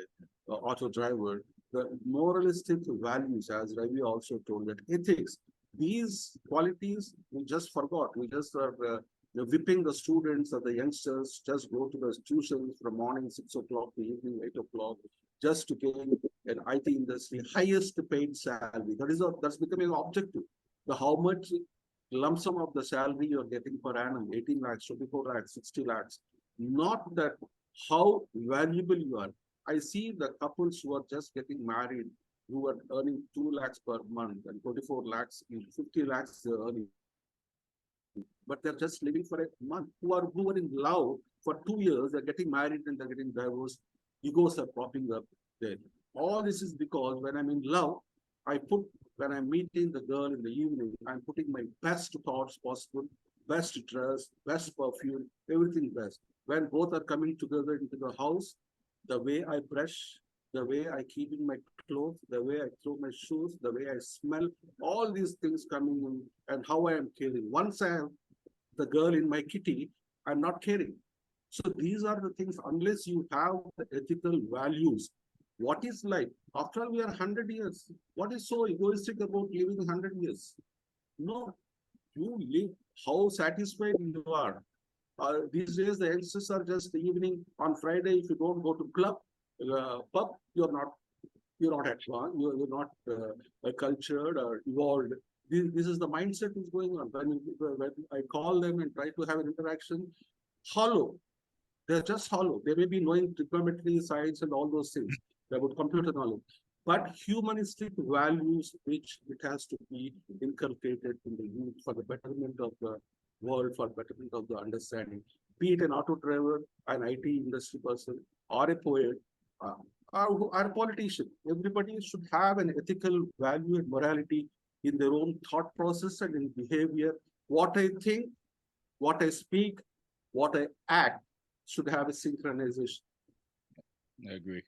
a auto driver. The moralistic values, as Ravi also told, that ethics, these qualities we just forgot. We just are whipping the students or the youngsters, just go to the tuitions from morning 6 o'clock to evening 8 o'clock, just to gain an IT industry highest paid salary. That's becoming an objective. The how much lump sum of the salary you're getting per annum, 18 lakhs, 24 lakhs, 60 lakhs. Not that how valuable you are. I see the couples who are just getting married, who are earning 2 lakhs per month and 24 lakhs, 50 lakhs they're earning. But they're just living for a month. Who are in love for 2 years, they're getting married and they're getting divorced. Egos are popping up there. All this is because when I'm in love, when I'm meeting the girl in the evening, I'm putting my best thoughts possible, best dress, best perfume, everything best. When both are coming together into the house, the way I brush, the way I keep in my clothes, the way I throw my shoes, the way I smell, all these things coming in, and how I am caring. Once I have the girl in my kitty, I'm not caring. So these are the things, unless you have the ethical values. What is life? After all, we are 100 years. What is so egoistic about living 100 years? No, you live how satisfied you are. These days, the youngsters are just the evening on Friday. If you don't go to pub, you're not advanced. You're not cultured or evolved. This is the mindset is going on. When I call them and try to have an interaction, hollow. They're just hollow. They may be knowing trigonometry, science, and all those things about computer knowledge. But humanistic values, which it has to be inculcated in the youth for the betterment of the world, for betterment of the understanding. Be it an auto driver, an IT industry person, or a poet, uh, or a politician. Everybody should have an ethical value and morality in their own thought process and in behavior. What I think, what I speak, what I act should have a synchronization. I agree.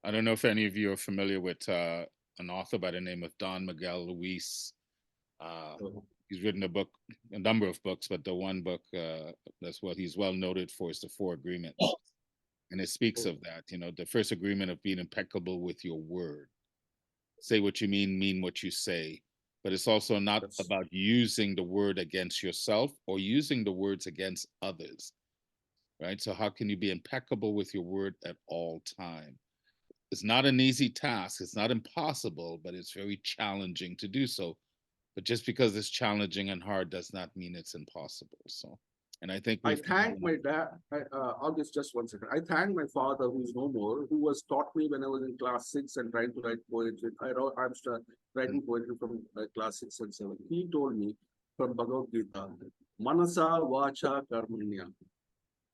I don't know if any of you are familiar with an author by the name of Don Miguel Luis. He's written a number of books, but the one book that's what he's well noted for is the Four Agreements. And it speaks of that, the first agreement of being impeccable with your word. Say what you mean what you say. But it's also not about using the word against yourself or using the words against others, right? So how can you be impeccable with your word at all time? It's not an easy task. It's not impossible, but it's very challenging to do so. But just because it's challenging and hard does not mean it's impossible. So And I think I thank my dad. I'll just 1 second. I thank my father, who is no more, who was taught me when I was in class 6 and trying to write poetry. I'm writing poetry from class 6 and 7. He told me from Bhagavad Gita, Manasa Vacha Karmanya.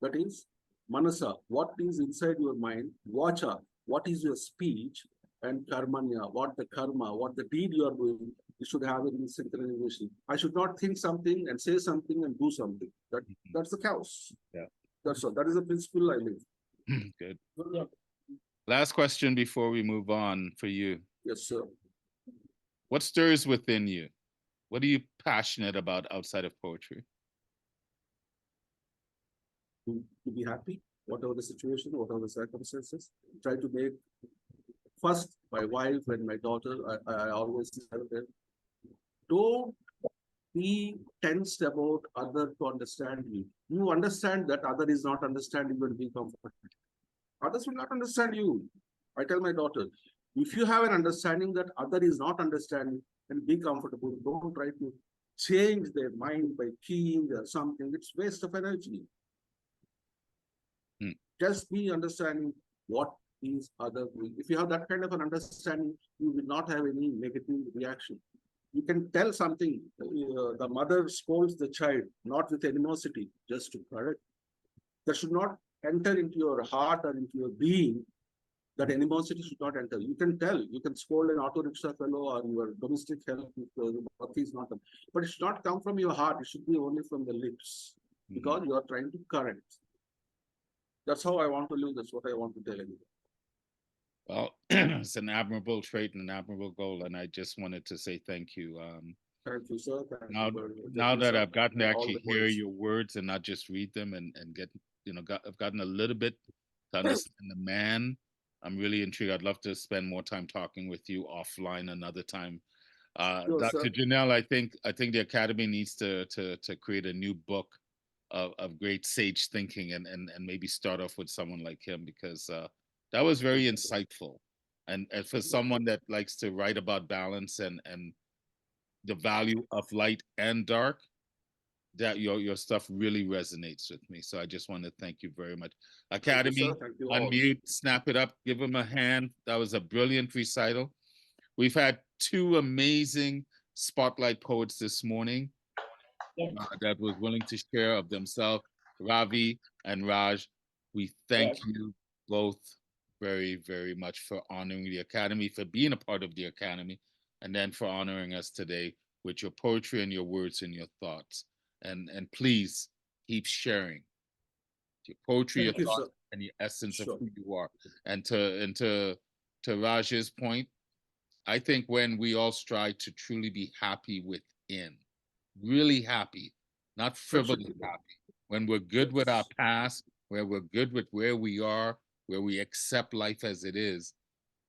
That is, Manasa, what is inside your mind, Vacha, what is your speech, and Karmanya, what the karma, what the deed you are doing, you should have it in synchronization. I should not think something and say something and do something. That's the chaos. Yeah. That's all. That is the principle I live. Good. Last question before we move on for you. Yes, sir. What stirs within you? What are you passionate about outside of poetry? To be happy, whatever the situation, whatever the circumstances. Try to make first my wife and my daughter. I always tell them, don't be tensed about other to understand you. You understand that other is not understanding you and be comfortable. Others will not understand you. I tell my daughter, if you have an understanding that other is not understanding, then be comfortable. Don't try to change their mind by keying or something. It's waste of energy. Just be understanding what is other doing. If you have that kind of an understanding, you will not have any negative reaction. You can tell something. The mother scolds the child, not with animosity, just to correct. That should not enter into your heart or into your being. That animosity should not enter. You can tell, you can scold an auto rickshaw fellow or your domestic help if the work is not done. But it should not come from your heart. It should be only from the lips, because you are trying to correct. That's how I want to live. That's what I want to tell everyone. Well, it's an admirable trait and an admirable goal, and I just wanted to say thank you. Thank you, sir. Now that I've gotten to actually hear your words and not just read them and get, I've gotten a little bit to understand the man. I'm really intrigued. I'd love to spend more time talking with you offline another time. Dr. Janelle, I think the Academy needs to create a new book of great sage thinking and maybe start off with someone like him, because that was very insightful. And for someone that likes to write about balance and the value of light and dark, that your stuff really resonates with me. So I just want to thank you very much. Academy, unmute, snap it up, give him a hand. That was a brilliant recital. We've had two amazing spotlight poets this morning that was willing to share of themselves, Ravi and Raj. We thank you both very, very much for honoring the Academy, for being a part of the Academy, and then for honoring us today with your poetry and your words and your thoughts. And please keep sharing your poetry, your thoughts, and your essence of who you are. And to Raj's point, I think when we all strive to truly be happy within, really happy, not frivolously happy, when we're good with our past, where we're good with where we are, where we accept life as it is,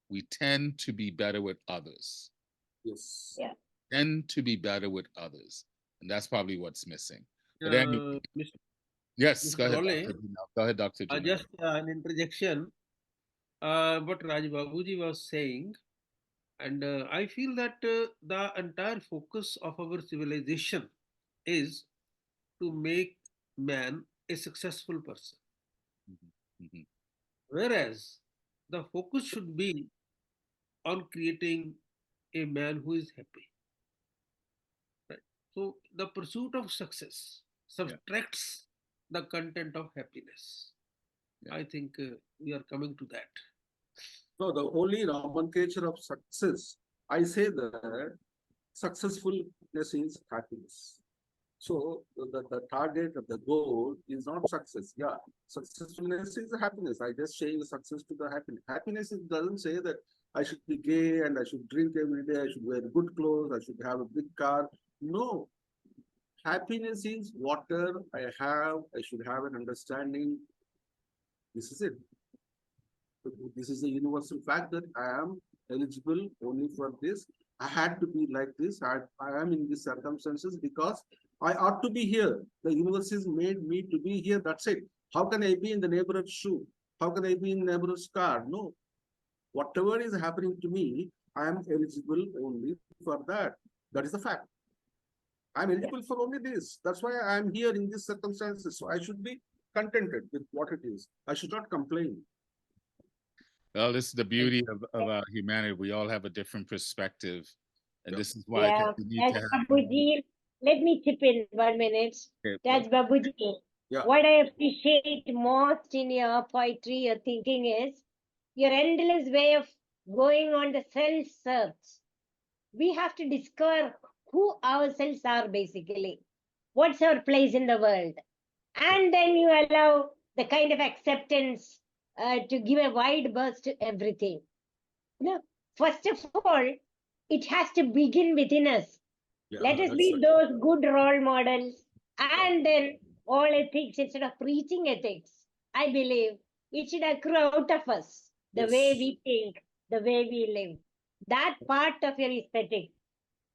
we tend to be better with others. Yes. Yeah. Tend to be better with others. And that's probably what's missing. But anyway, yes, go ahead. Go ahead, Dr. Janelle. Just an interjection. What Raj Babuji was saying, and I feel that the entire focus of our civilization is to make man a successful person. Whereas the focus should be on creating a man who is happy. Right? So the pursuit of success subtracts the content of happiness. I think we are coming to that. No, the only nomenclature of success, I say that successfulness is happiness. So the target of the goal is not success. Yeah, successfulness is happiness. I just change success to the happiness. Happiness doesn't say that I should be gay and I should drink every day, I should wear good clothes, I should have a big car. No. Happiness is whatever I have, I should have an understanding. This is it. This is a universal fact that I am eligible only for this. I had to be like this. I am in these circumstances because I ought to be here. The universe has made me to be here. That's it. How can I be in the neighborhood's shoe? How can I be in the neighborhood's car? No. Whatever is happening to me, I am eligible only for that. That is the fact. I'm eligible for only this. That's why I'm here in these circumstances. So I should be contented with what it is. I should not complain. Well, this is the beauty of our humanity. We all have a different perspective. And this is why I think Yeah, we need Raj to have. Babuji, let me chip in 1 minute. Okay, Raj Babuji, Yeah. what I appreciate most in your poetry, your thinking is your endless way of going on the self search. We have to discover who ourselves are basically. What's our place in the world? And then you allow the kind of acceptance to give a wide berth to everything. First of all, it has to begin within us. Yeah, Let us that's be right. those good role models. And then all ethics, instead of preaching ethics, I believe it should accrue out of us. The way Yes. we think, the way we live. That part of your aesthetic,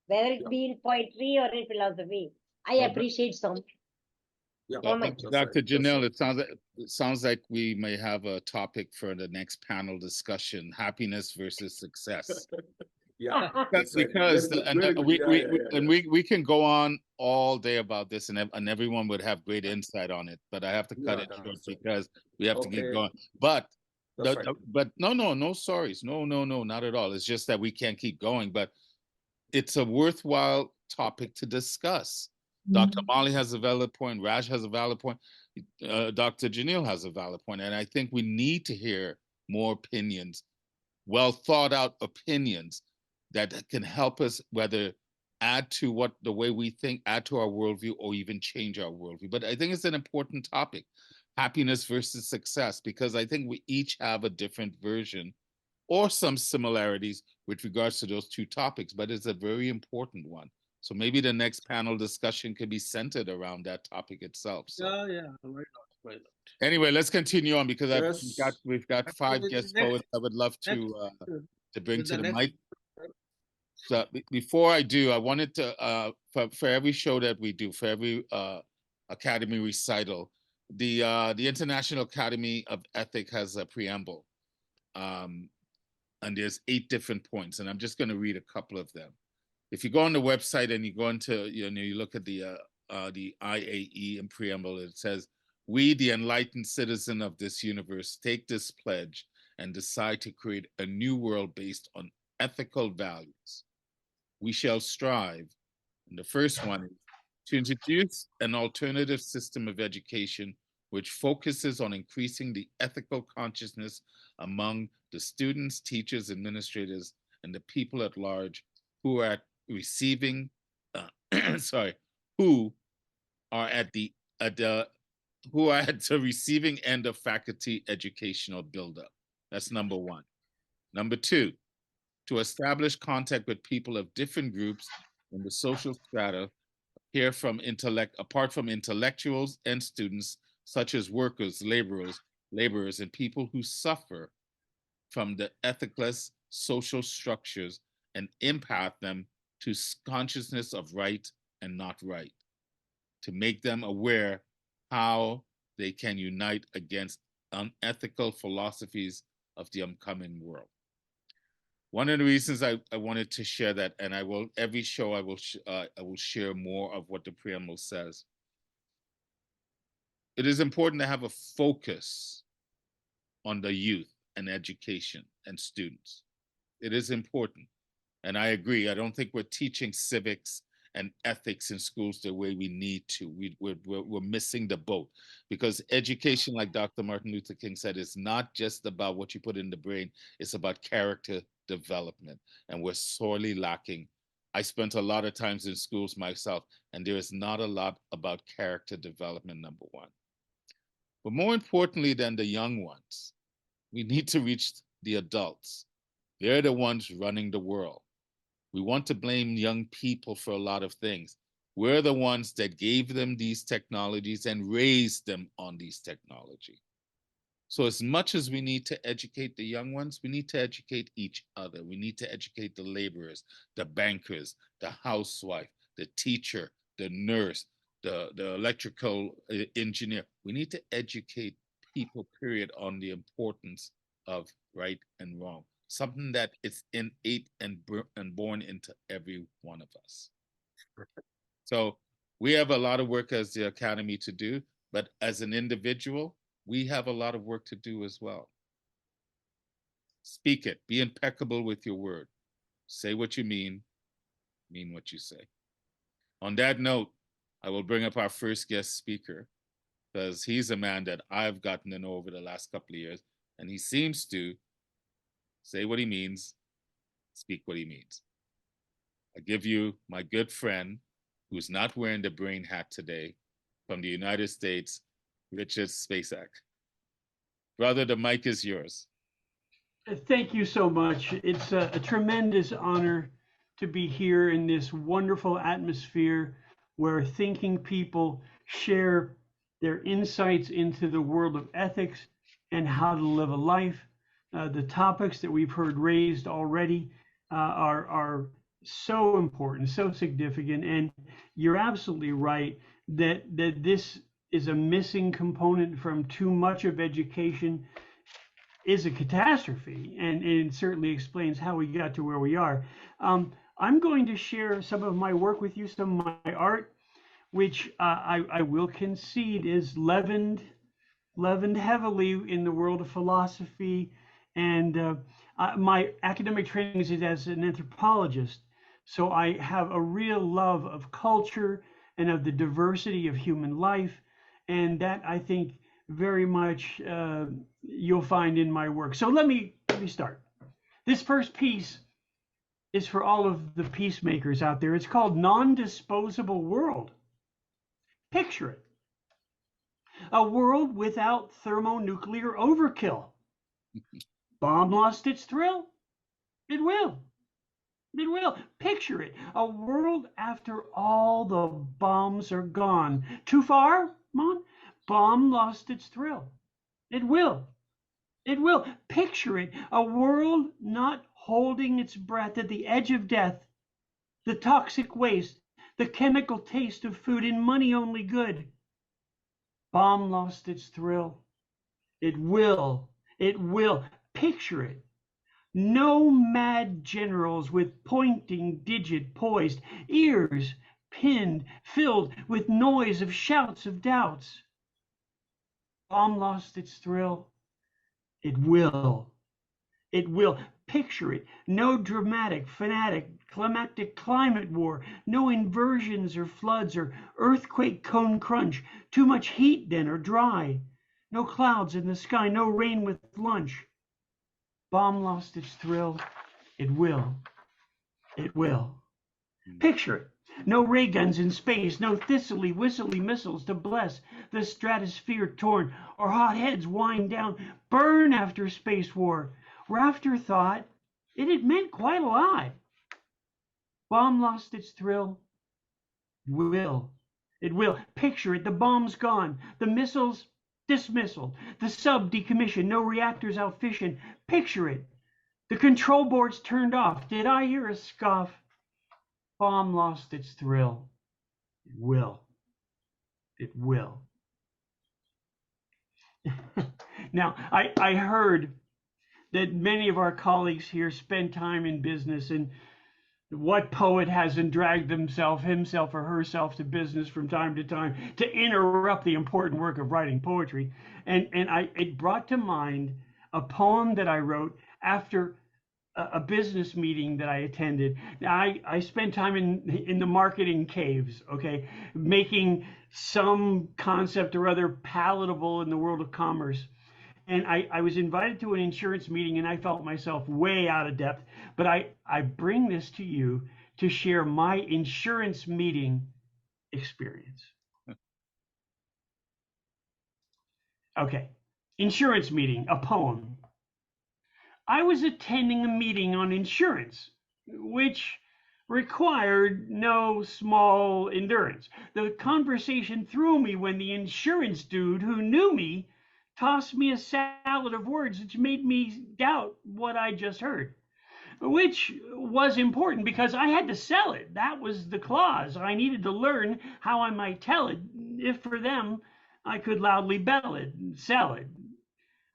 whether it Yeah. be in poetry or in philosophy, I Well, appreciate so much. Yeah. So much. That's Dr. right. Janelle, it sounds like we may have a topic for the next panel discussion: happiness versus success. Yeah. That's right. Because Very good. Very good. Yeah. we can go on all day about this, and everyone would have great insight on it. But I have to cut Yeah, it short that's right. because we have to get Okay. going. But That's right. but no sorries, no, not at all. It's just that we can't keep going. But it's a worthwhile topic to discuss. Dr. Molly has a valid point. Raj has a valid point. Dr. Janil has a valid point, and I think we need to hear more opinions, well thought out opinions that can help us whether add to what the way we think, add to our worldview, or even change our worldview. But I think it's an important topic, happiness versus success, because I think we each have a different version or some similarities with regards to those two topics, but it's a very important one. So maybe the next panel discussion could be centered around that topic itself. So Yeah. Why not? Why not? anyway, let's continue on because Yes. we've got five With the guest poets I would love next, to bring with to the the next, mic. So before I do, I wanted to for every show that we do, for every Academy recital, the International Academy of Ethic has a preamble, and there's 8 different points, and I'm just going to read a couple of them. If you go on the website and you go into you look at the IAE and preamble, it says, "We, the enlightened citizen of this universe, take this pledge and decide to create a new world based on ethical values. We shall strive," and the first one is to introduce an alternative system of education which focuses on increasing the ethical consciousness among the students, teachers, administrators, and the people at large who are receiving, sorry, who are at the who are at the receiving end of faculty educational buildup. That's number one. Number two, to establish contact with people of different groups in the social strata, here from apart from intellectuals and students, such as workers, laborers, and people who suffer from the ethicless social structures and impact them to consciousness of right and not right, to make them aware how they can unite against unethical philosophies of the upcoming world. One of the reasons I wanted to share that, and I will every show I will share more of what the preamble says. It is important to have a focus on the youth and education and students. It is important. And I agree. I don't think we're teaching civics and ethics in schools the way we need to. We're missing the boat because education, like Dr. Martin Luther King said, is not just about what you put in the brain, it's about character development. And we're sorely lacking. I spent a lot of times in schools myself, and there is not a lot about character development, number one. But more importantly than the young ones, we need to reach the adults. They're the ones running the world. We want to blame young people for a lot of things. We're the ones that gave them these technologies and raised them on these technology. So as much as we need to educate the young ones, we need to educate each other. We need to educate the laborers, the bankers, the housewife, the teacher, the nurse, the electrical engineer. We need to educate people, period, on the importance of right and wrong, something that is innate and born into every one of us. So we have a lot of work as the Academy to do, but as an individual, we have a lot of work to do as well. Speak it. Be impeccable with your word. Say what you mean what you say. On that note, I will bring up our first guest speaker, because he's a man that I've gotten to know over the last couple of years, and he seems to say what he means, speak what he means. I give you my good friend, who's not wearing the brain hat today, from the United States, Richard Spacek. Brother, the mic is yours. Thank you so much. It's a tremendous honor to be here in this wonderful atmosphere where thinking people share their insights into the world of ethics and how to live a life. The topics that we've heard raised already are so important, so significant, and you're absolutely right that this is a missing component from too much of education is a catastrophe, and it certainly explains how we got to where we are. I'm going to share some of my work with you, some of my art, which I will concede is leavened heavily in the world of philosophy, and my academic training is as an anthropologist, so I have a real love of culture and of the diversity of human life, and that I think very much you'll find in my work. So let me start. This first piece is for all of the peacemakers out there. It's called Non-Disposable World. Picture it. A world without thermonuclear overkill. Bomb lost its thrill? It will. It will. Picture it. A world after all the bombs are gone. Too far, Mon? Bomb lost its thrill. It will. It will. Picture it. A world not holding its breath at the edge of death. The toxic waste, the chemical taste of food and money only good. Bomb lost its thrill. It will. It will. Picture it. No mad generals with pointing digit poised, ears pinned, filled with noise of shouts of doubts. Bomb lost its thrill. It will. It will. Picture it. No dramatic, fanatic, climactic climate war. No inversions or floods or earthquake cone crunch. Too much heat then or dry. No clouds in the sky. No rain with lunch. Bomb lost its thrill. It will. It will. Picture it. No ray guns in space, no thistly, whistly missiles to bless the stratosphere torn, or hot heads wind down, burn after space war. Rafter thought it had meant quite a lot. Bomb lost its thrill. Will. It will. Picture it. The bomb's gone. The missiles dismissaled. The sub decommissioned. No reactors out fishing. Picture it. The control board's turned off. Did I hear a scoff? Bomb lost its thrill. It will. It will. Now, I heard that many of our colleagues here spend time in business, and what poet hasn't dragged himself or herself to business from time to time to interrupt the important work of writing poetry. And it brought to mind a poem that I wrote after a business meeting that I attended. Now, I spent time in the marketing caves, okay, making some concept or other palatable in the world of commerce. And I was invited to an insurance meeting, and I felt myself way out of depth. But I bring this to you to share my insurance meeting experience. Okay, insurance meeting, a poem. I was attending a meeting on insurance, which required no small endurance. The conversation threw me when the insurance dude who knew me tossed me a salad of words which made me doubt what I just heard, which was important because I had to sell it. That was the clause. I needed to learn how I might tell it. If for them, I could loudly bell it and sell it.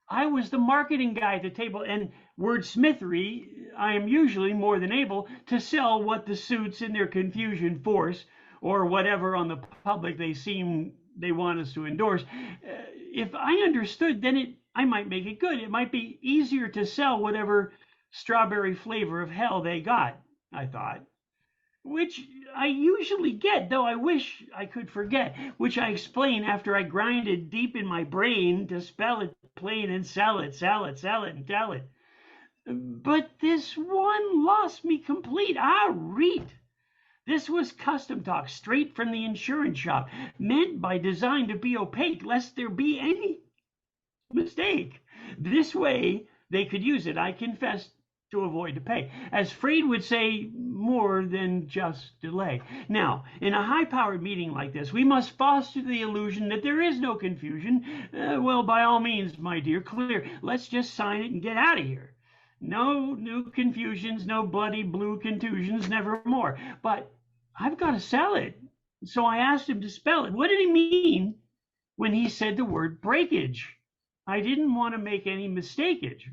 I was the marketing guy at the table, and wordsmithery, I am usually more than able to sell what the suits in their confusion force, or whatever on the public they want us to endorse. If I understood, then I might make it good. It might be easier to sell whatever strawberry flavor of hell they got, I thought, which I usually get, though I wish I could forget, which I explain after I grind it deep in my brain to spell it plain and sell it, and tell it. But this one lost me complete. Read. This was custom talk straight from the insurance shop, meant by design to be opaque, lest there be any mistake. This way they could use it, I confess, to avoid to pay. As Freud would say, more than just delay. Now, in a high-powered meeting like this, we must foster the illusion that there is no confusion. Well, by all means, my dear, clear. Let's just sign it and get out of here. No new confusions, no bloody blue contusions, never more. But I've got to sell it. So I asked him to spell it. What did he mean when he said the word breakage? I didn't want to make any mistakeage.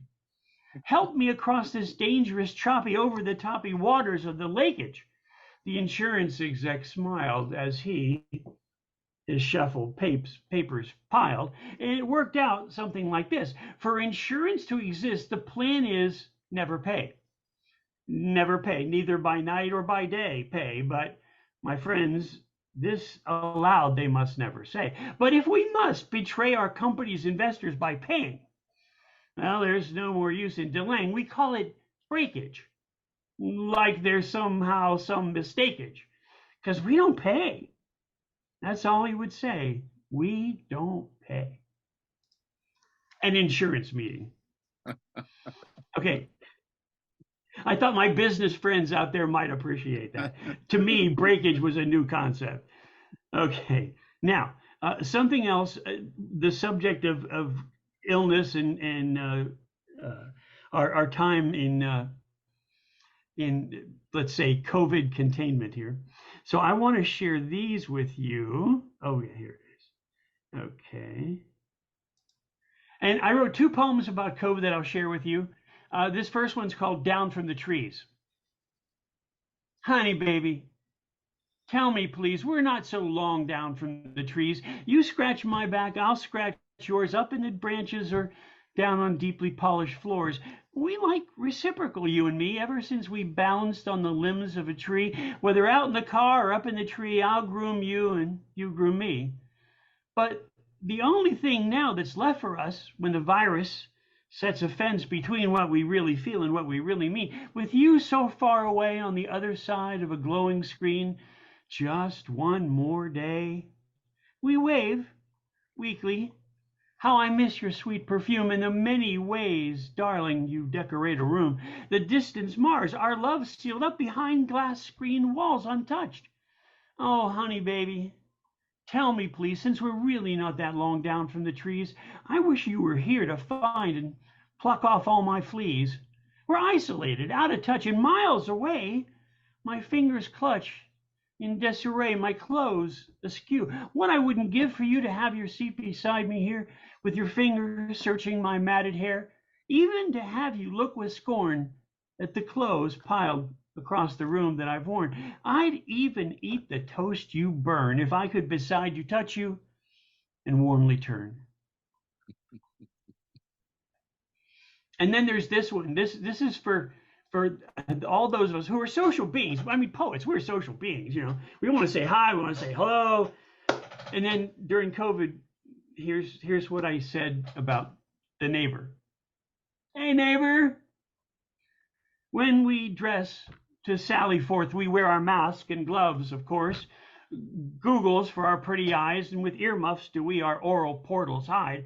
Help me across this dangerous, choppy, over-the-toppy waters of the lakeage. The insurance exec smiled as his shuffled papers piled, and it worked out something like this. For insurance to exist, the plan is never pay. Never pay, neither by night or by day pay. But, my friends, this aloud they must never say. But if we must betray our company's investors by paying, well, there's no more use in delaying. We call it breakage, like there's somehow some mistakeage, because we don't pay. That's all he would say. We don't pay. An insurance meeting. Okay. I thought my business friends out there might appreciate that. To me, breakage was a new concept. Okay. Now, something else, the subject of illness and our time in let's say COVID containment here. So I want to share these with you. Oh yeah, here it is. Okay. And I wrote 2 poems about COVID that I'll share with you. This first one's called Down from the Trees. Honey baby, tell me please, we're not so long down from the trees. You scratch my back, I'll scratch yours, up in the branches or down on deeply polished floors. We like reciprocal, you and me, ever since we balanced on the limbs of a tree. Whether out in the car or up in the tree, I'll groom you and you groom me. But the only thing now that's left for us, when the virus sets a fence between what we really feel and what we really mean, with you so far away on the other side of a glowing screen, just one more day. We wave weekly. How I miss your sweet perfume in the many ways, darling, you decorate a room. The distance mars our love sealed up behind glass screen walls untouched. Oh, honey baby, tell me please, since we're really not that long down from the trees, I wish you were here to find and pluck off all my fleas. We're isolated, out of touch, and miles away. My fingers clutch in disarray, my clothes askew. What I wouldn't give for you to have your seat beside me here, with your fingers searching my matted hair, even to have you look with scorn at the clothes piled across the room that I've worn. I'd even eat the toast you burn if I could beside you touch you and warmly turn. And then there's this one. This is for all those of us who are social beings. I mean, poets, we're social beings, you know. We want to say hi, we want to say hello. And then during COVID, here's what I said about the neighbor. Hey, neighbor. When we dress to sally forth, we wear our mask and gloves, of course, googles for our pretty eyes, and with earmuffs do we our oral portals hide.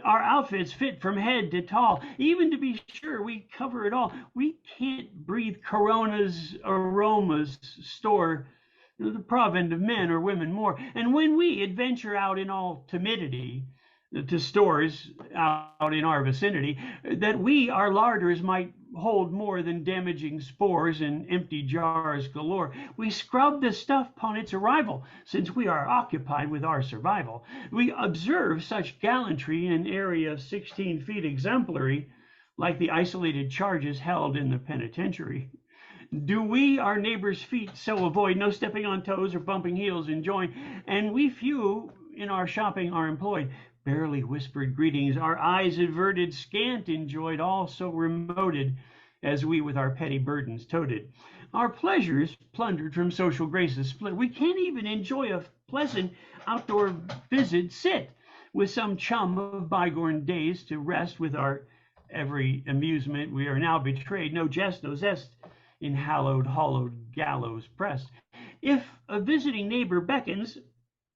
Our outfits fit from head to tall, even to be sure we cover it all. We can't breathe Corona's aromas, store the provend of men or women more. And when we adventure out in all timidity to stores out in our vicinity, that we, our larders, might hold more than damaging spores in empty jars galore, we scrub the stuff upon its arrival, since we are occupied with our survival. We observe such gallantry in area 16 feet exemplary, like the isolated charges held in the penitentiary. Do we our neighbor's feet so avoid, no stepping on toes or bumping heels and join, and we few in our shopping are employed, barely whispered greetings, our eyes averted, scant enjoyed, all so remoted, as we with our petty burdens toted. Our pleasures plundered from social graces split. We can't even enjoy a pleasant outdoor visit, sit with some chum of bygone days to rest with our every amusement. We are now betrayed, no jest, no zest, in hallowed, hollowed gallows pressed. If a visiting neighbor beckons,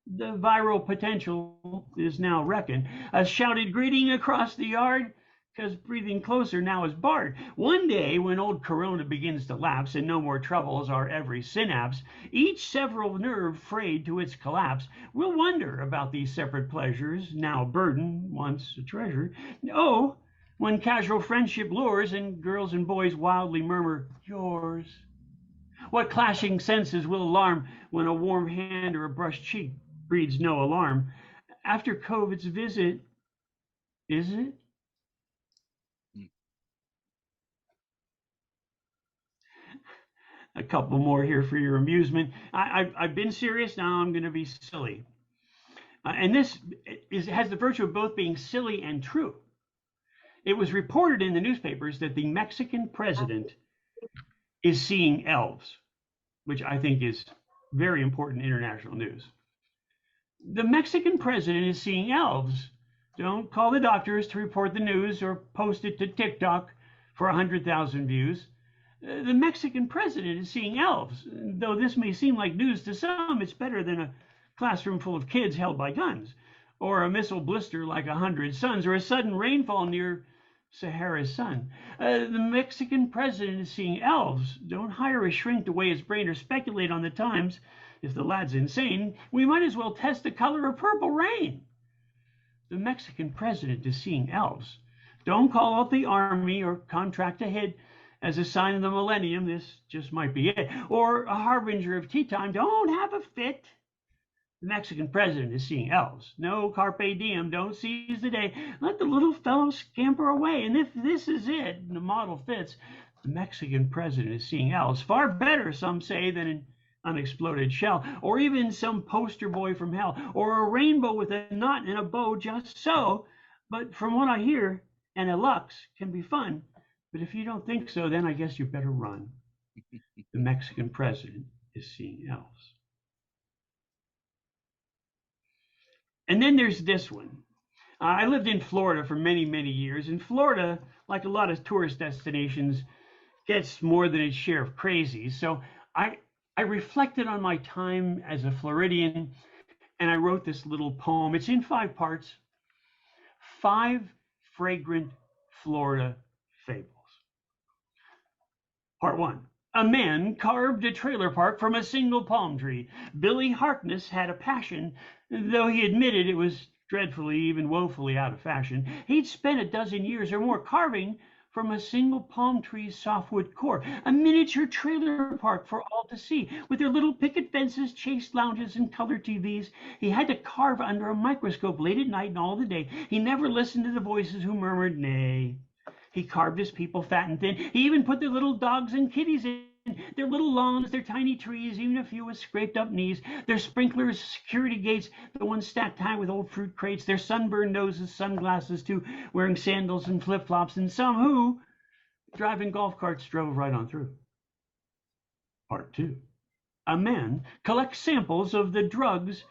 the viral potential is now reckoned. A shouted greeting across the yard, because breathing closer now is barred. One day, when old corona begins to lapse and no more troubles our every synapse, each several nerve frayed to its collapse, we'll wonder about these separate pleasures, now a burden, once a treasure. Oh, when casual friendship lures and girls and boys wildly murmur, yours. What clashing senses will alarm when a warm hand or a brushed cheek breeds no alarm? After COVID's visit, is it? A couple more here for your amusement. I've been serious, now I'm going to be silly. And this has the virtue of both being silly and true. It was reported in the newspapers that the Mexican president is seeing elves, which I think is very important international news. The Mexican president is seeing elves. Don't call the doctors to report the news or post it to TikTok for 100,000 views. The Mexican president is seeing elves. Though this may seem like news to some, it's better than a classroom full of kids held by guns, or a missile blister like 100 suns, or a sudden rainfall near Sahara's sun. The Mexican president is seeing elves. Don't hire a shrink to weigh his brain or speculate on the times. If the lad's insane, we might as well test the color of purple rain. The Mexican president is seeing elves. Don't call out the army or contract a hit as a sign of the millennium. This just might be it. Or a harbinger of tea time. Don't have a fit. The Mexican president is seeing elves. No carpe diem, don't seize the day. Let the little fellow scamper away. And if this is it, the model fits, the Mexican president is seeing elves. Far better, some say, than an unexploded shell, or even some poster boy from hell, or a rainbow with a knot and a bow just so. But from what I hear, and a lux can be fun. But if you don't think so, then I guess you better run. The Mexican president is seeing elves. And then there's this one. I lived in Florida for many, many years. And Florida, like a lot of tourist destinations, gets more than its share of crazies. So I reflected on my time as a Floridian, and I wrote this little poem. It's in 5 parts. 5 fragrant Florida fables. Part 1. A man carved a trailer park from a single palm tree. Billy Harkness had a passion, though he admitted it was dreadfully, even woefully out of fashion. He'd spent a dozen years or more carving from a single palm tree's softwood core, a miniature trailer park for all to see, with their little picket fences, chaste lounges, and color TVs. He had to carve under a microscope late at night and all the day. He never listened to the voices who murmured nay. He carved his people fat and thin. He even put their little dogs and kitties in, their little lawns, their tiny trees, even a few with scraped up knees, their sprinklers, security gates, the ones stacked high with old fruit crates, their sunburned noses, sunglasses too, wearing sandals and flip-flops, and some who, driving golf carts, drove right on through. Part 2. A man collects samples of the drugs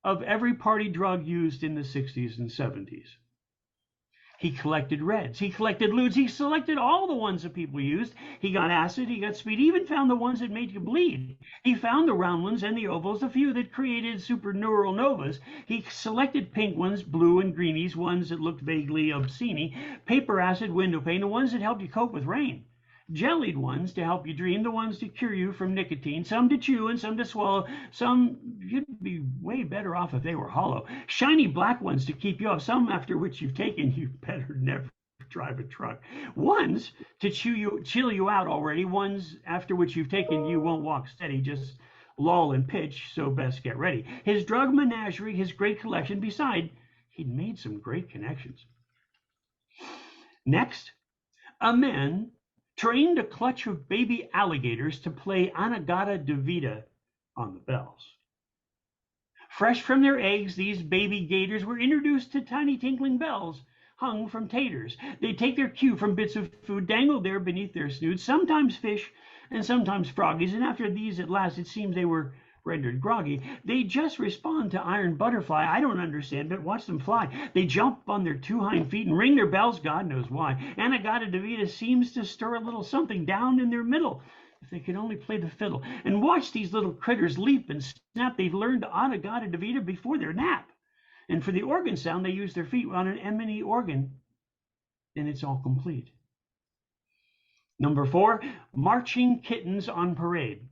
of every party drug used in the 60s and 70s. He collected reds, he collected ludes, he selected all the ones that people used. He got acid, he got speed, he even found the ones that made you bleed. He found the round ones and the ovals, a few that created superneural novas. He selected pink ones, blue and greenies, ones that looked vaguely obscene, paper acid, window pane, the ones that helped you cope with rain. Jellied ones to help you dream, the ones to cure you from nicotine, some to chew and some to swallow, some you'd be way better off if they were hollow. Shiny black ones to keep you off, some after which you've taken, you better never drive a truck. Ones to chill you out already, ones after which you've taken, you won't walk steady, just lull and pitch, so best get ready. His drug menagerie, his great collection, beside, he'd made some great connections. Next, a man trained a clutch of baby alligators to play Anagata Davida on the bells. Fresh from their eggs, these baby gators were introduced to tiny tinkling bells hung from taters. They take their cue from bits of food dangled there beneath their snoods, sometimes fish and sometimes froggies, and after these at last it seems they were rendered groggy. They just respond to iron butterfly. I don't understand, but watch them fly. They jump on their two hind feet and ring their bells, God knows why. Anagata Davida seems to stir a little something down in their middle. If they could only play the fiddle. And watch these little critters leap and snap. They've learned Anagata Davida before their nap. And for the organ sound, they use their feet on an Emini organ. And it's all complete. Number 4, marching kittens on parade.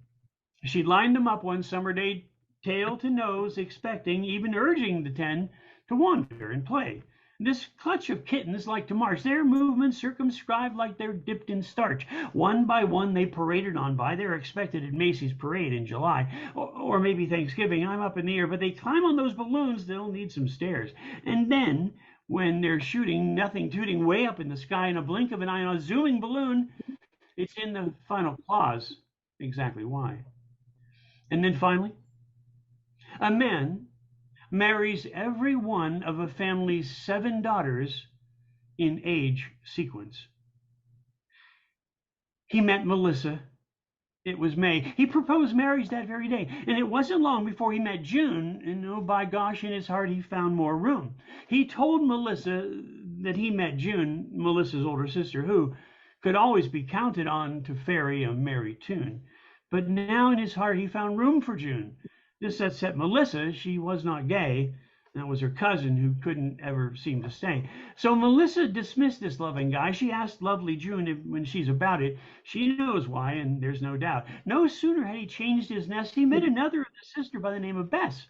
She lined them up one summer day, tail to nose, expecting, even urging the 10 to wander and play. This clutch of kittens like to march, their movements circumscribed like they're dipped in starch. One by one they paraded on by. They're expected at Macy's parade in July, or maybe Thanksgiving. I'm up in the air, but they climb on those balloons, they'll need some stairs. And then, when they're shooting, nothing tooting way up in the sky in a blink of an eye on a zooming balloon, it's in the final clause exactly why. And then finally, a man marries every one of a family's 7 daughters in age sequence. He met Melissa. It was May. He proposed marriage that very day. And it wasn't long before he met June. And oh, by gosh, in his heart, he found more room. He told Melissa that he met June, Melissa's older sister, who could always be counted on to ferry a merry tune. But now in his heart, he found room for June. This upset Melissa. She was not gay. That was her cousin who couldn't ever seem to stay. So Melissa dismissed this loving guy. She asked lovely June if, when she's about it. She knows why, and there's no doubt. No sooner had he changed his nest, he met another of the sister by the name of Bess.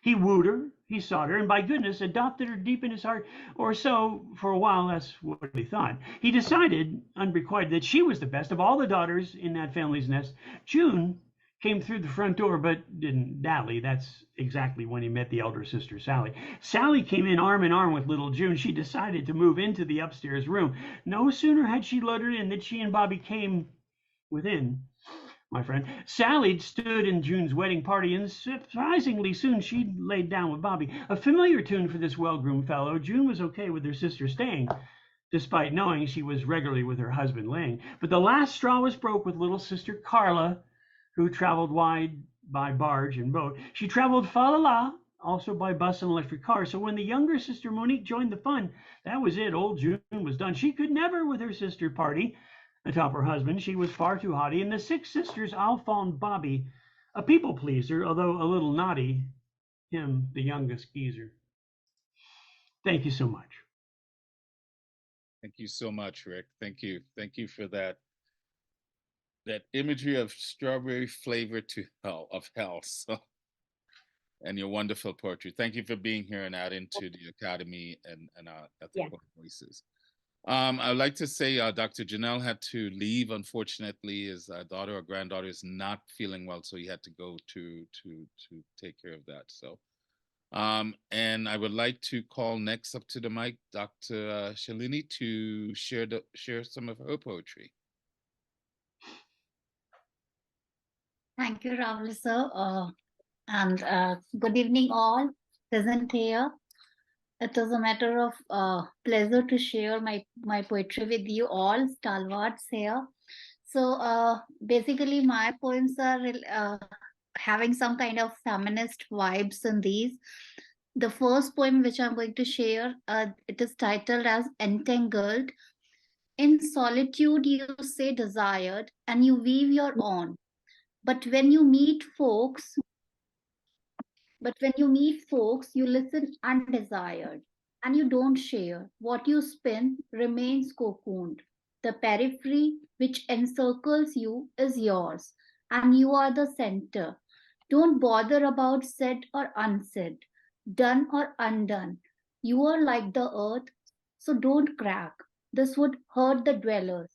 He wooed her, he sought her, and by goodness adopted her deep in his heart, or so for a while. That's what he thought. He decided, unrequited, that she was the best of all the daughters in that family's nest. June came through the front door, but didn't dally. That's exactly when he met the elder sister, Sally. Sally came in arm with little June. She decided to move into the upstairs room. No sooner had she loaded in than she and Bobby came within. My friend, Sally stood in June's wedding party, and surprisingly soon she laid down with Bobby. A familiar tune for this well-groomed fellow. June was okay with her sister staying, despite knowing she was regularly with her husband laying. But the last straw was broke with little sister Carla, who traveled wide by barge and boat. She traveled fa-la-la, also by bus and electric car. So when the younger sister Monique joined the fun, that was it. Old June was done. She could never with her sister party atop her husband. She was far too haughty. And the 6 sisters all found Bobby a people pleaser, although a little naughty, him the youngest geezer. Thank you so much. Thank you so much, Rick. Thank you. Thank you for that imagery of strawberry flavor to hell, of hell. So, and your wonderful poetry. Thank you for being here and adding to the Academy and our ethical voices. I'd like to say Dr. Janelle had to leave. Unfortunately, his daughter or granddaughter is not feeling well, so he had to go to take care of that. So, and I would like to call next up to the mic Dr. Shalini to share some of her poetry. Thank you, Ravi sir, and good evening all present here. It is a matter of pleasure to share my poetry with you all, stalwarts here. So basically my poems are having some kind of feminist vibes in these. The first poem which I'm going to share, it is titled as Entangled. In solitude you say desired and you weave your own. But when you meet folks, you listen undesired, and you don't share. What you spin remains cocooned. The periphery which encircles you is yours, and you are the center. Don't bother about said or unsaid, done or undone. You are like the earth, so don't crack. This would hurt the dwellers.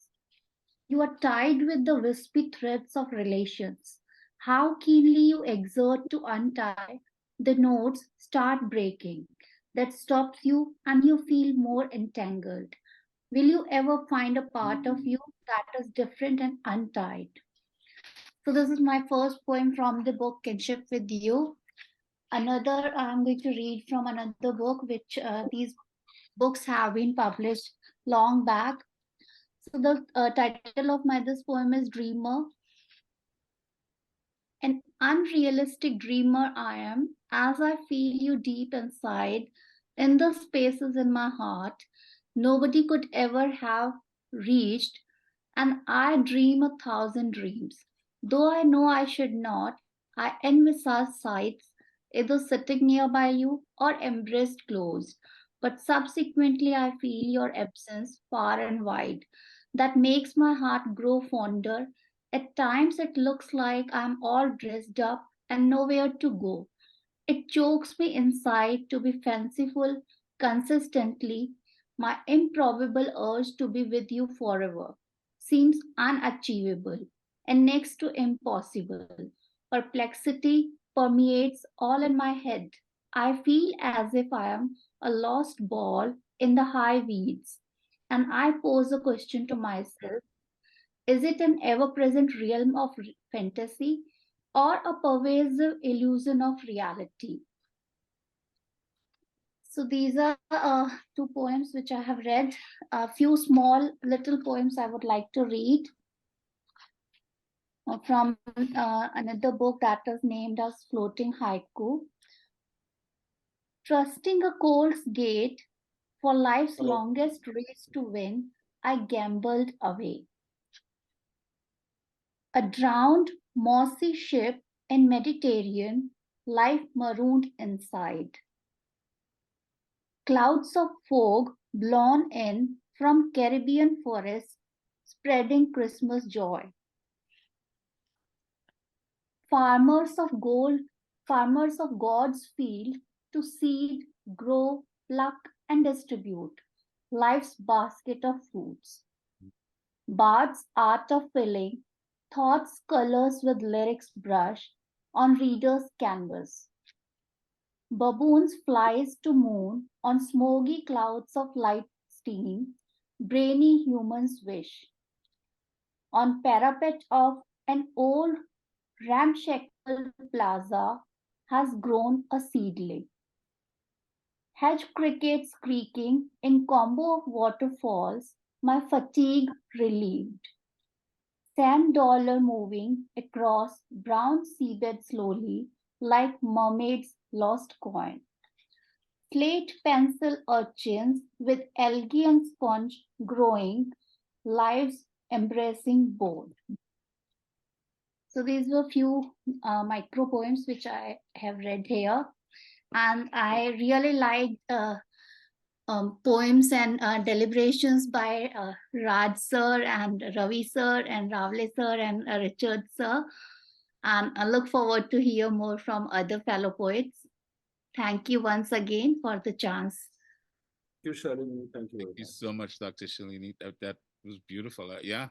You are tied with the wispy threads of relations. How keenly you exert to untie, the knots start breaking. That stops you and you feel more entangled. Will you ever find a part of you that is different and untied? So this is my first poem from the book Kinship with You. Another I'm going to read from another book, which these books have been published long back. So the title of this poem is Dreamer. An unrealistic dreamer I am, as I feel you deep inside, in the spaces in my heart, nobody could ever have reached, and I dream 1,000 dreams. Though I know I should not, I envisage sights, either sitting nearby you or embraced close. But subsequently, I feel your absence far and wide. That makes my heart grow fonder. At times, it looks like I'm all dressed up and nowhere to go. It chokes me inside to be fanciful consistently. My improbable urge to be with you forever seems unachievable and next to impossible. Perplexity permeates all in my head. I feel as if I am a lost ball in the high weeds, and I pose a question to myself: is it an ever present realm of fantasy or a pervasive illusion of reality? So these are two poems which I have read. A few small little poems I would like to read from another book that is named as Floating Haiku. Trusting a cold's gate for life's longest race to win, I gambled away. A drowned, mossy ship in Mediterranean, life marooned inside. Clouds of fog blown in from Caribbean forests, spreading Christmas joy. Farmers of God's field to seed, grow, pluck, and distribute life's basket of fruits. Bard's art of filling thoughts colors with lyrics brush on reader's canvas. Baboons flies to moon on smoky clouds of light steam, brainy humans wish. On parapet of an old ramshackle plaza has grown a seedling. Hedge crickets creaking in combo of waterfalls, my fatigue relieved. Sand dollar moving across brown seabed slowly, like mermaid's lost coin. Slate pencil urchins with algae and sponge growing, lives embracing both. So these were few micro poems which I have read here, and I really liked poems and deliberations by Raj sir and Ravi sir and Ravli sir and Richard sir. And I look forward to hear more from other fellow poets. Thank you once again for the chance. Thank you, Shalini. Thank you. Thank you so much, Dr. Shalini. That was beautiful. Yeah,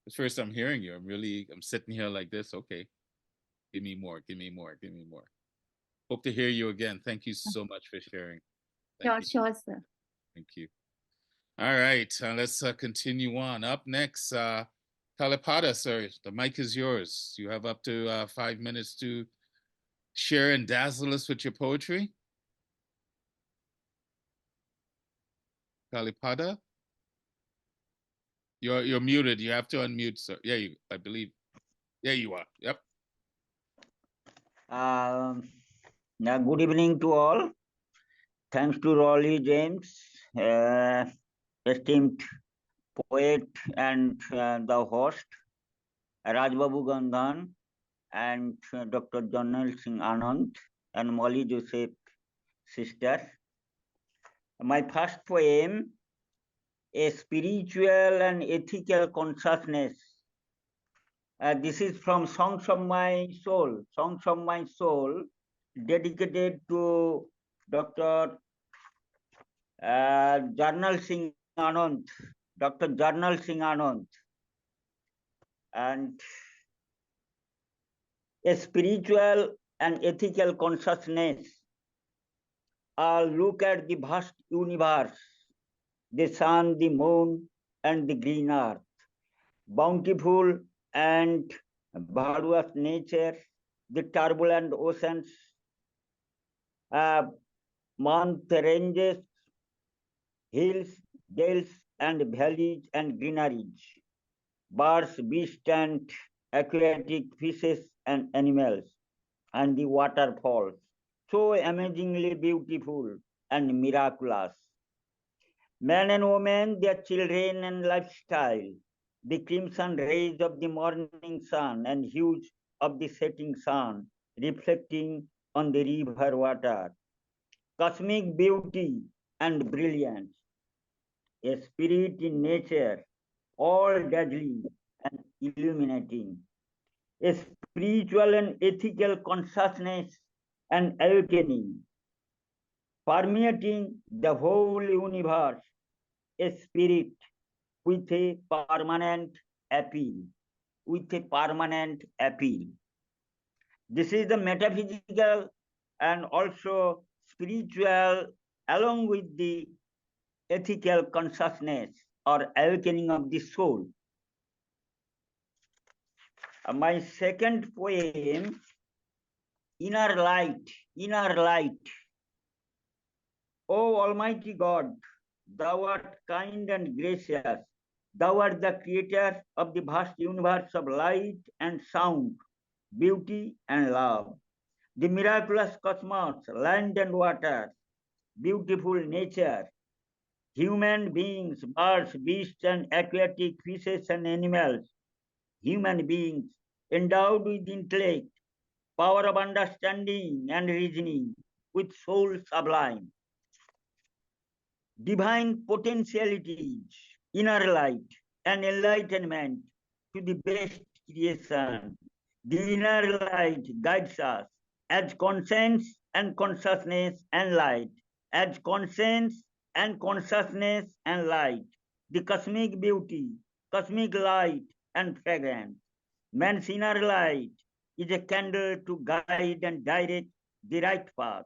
it's the first I'm hearing you. I'm sitting here like this. Okay, give me more, give me more, give me more. Hope to hear you again. Thank you so much for sharing. Sure, sir. Thank you. All right, let's continue on. Up next, Kalipada, sir, the mic is yours. You have up to 5 minutes to share and dazzle us with your poetry. Kalipada? You're muted. You have to unmute, sir. Yeah, I believe. Yeah, you are. Yep. Good evening to all. Thanks to Raleigh James, esteemed poet and the host, Raj Babu Gandham, and Dr. Janal Singh Anand, and Molly Joseph sister. My first poem, A Spiritual and Ethical Consciousness. This is from Songs of My Soul. Songs of My Soul, dedicated to Dr. Janal Singh Anand, Dr. Janal Singh Anand. And a spiritual and ethical consciousness. Look at the vast universe the sun, the moon, and the green earth. Bountiful and various nature, the turbulent oceans, mountain ranges, hills, dales, and valleys and greeneries, birds, beasts, and aquatic fishes and animals, and the waterfalls, so amazingly beautiful and miraculous. Men and women, their children and lifestyle, the crimson rays of the morning sun and hues of the setting sun reflecting on the river water, cosmic beauty and brilliance, a spirit in nature, all dazzling and illuminating, a spiritual and ethical consciousness and awakening, permeating the whole universe, a spirit with a permanent appeal, with a permanent appeal. This is the metaphysical and also spiritual, along with the ethical consciousness or awakening of the soul. My second poem, Inner Light, Inner Light. O Almighty God, thou art kind and gracious. Thou art the creator of the vast universe of light and sound, beauty and love. The miraculous cosmos, land and water, beautiful nature, human beings, birds, beasts, and aquatic fishes and animals, human beings endowed with intellect, power of understanding and reasoning, with soul sublime, divine potentialities, inner light, and enlightenment to the best creation. The inner light guides us as conscience and consciousness and light, as conscience and consciousness and light, the cosmic beauty, cosmic light and fragrance. Man's inner light is a candle to guide and direct the right path.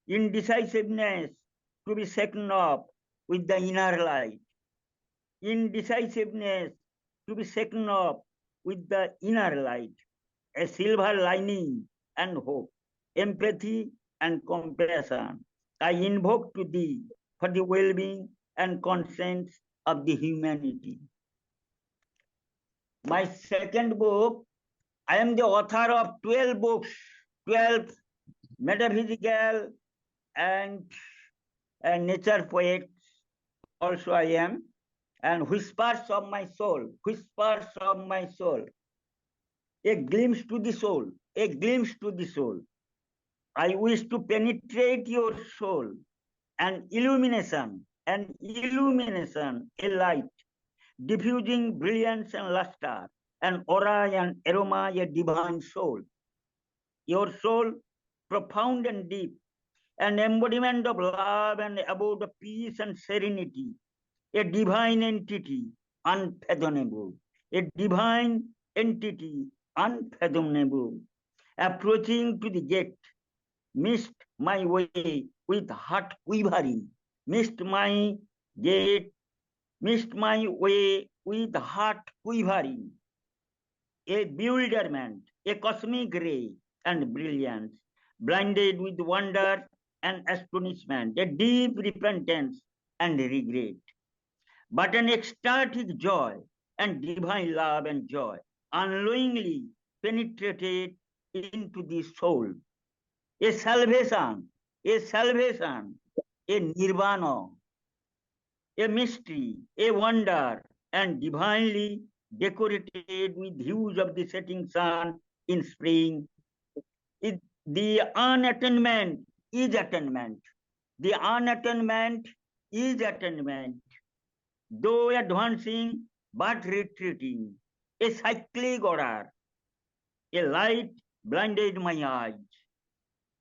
Indecisiveness to be shaken off with the inner light. Indecisiveness to be shaken off with the inner light. A silver lining and hope, empathy and compassion. I invoke to thee for the well-being and conscience of the humanity. My second book, I am the author of 12 books, 12 metaphysical and nature poets also I am, and whispers of my soul, whispers of my soul, a glimpse to the soul, a glimpse to the soul. I wish to penetrate your soul, an illumination, a light, diffusing brilliance and luster, an aura and aroma, a divine soul. Your soul, profound and deep, an embodiment of love and abode of peace and serenity, a divine entity, unfathomable, a divine entity, unfathomable, approaching to the gate, missed my way with heart quivering, missed my gate, missed my way with heart quivering, a bewilderment, a cosmic ray and brilliance, blinded with wonder and astonishment, a deep repentance and regret, but an ecstatic joy and divine love and joy, unknowingly penetrated into the soul. A salvation, a nirvana, a mystery, a wonder, and divinely decorated with hues of the setting sun in spring. The unattainment is attainment. The unattainment is attainment. Though advancing but retreating, a cyclic order, a light blinded my eyes.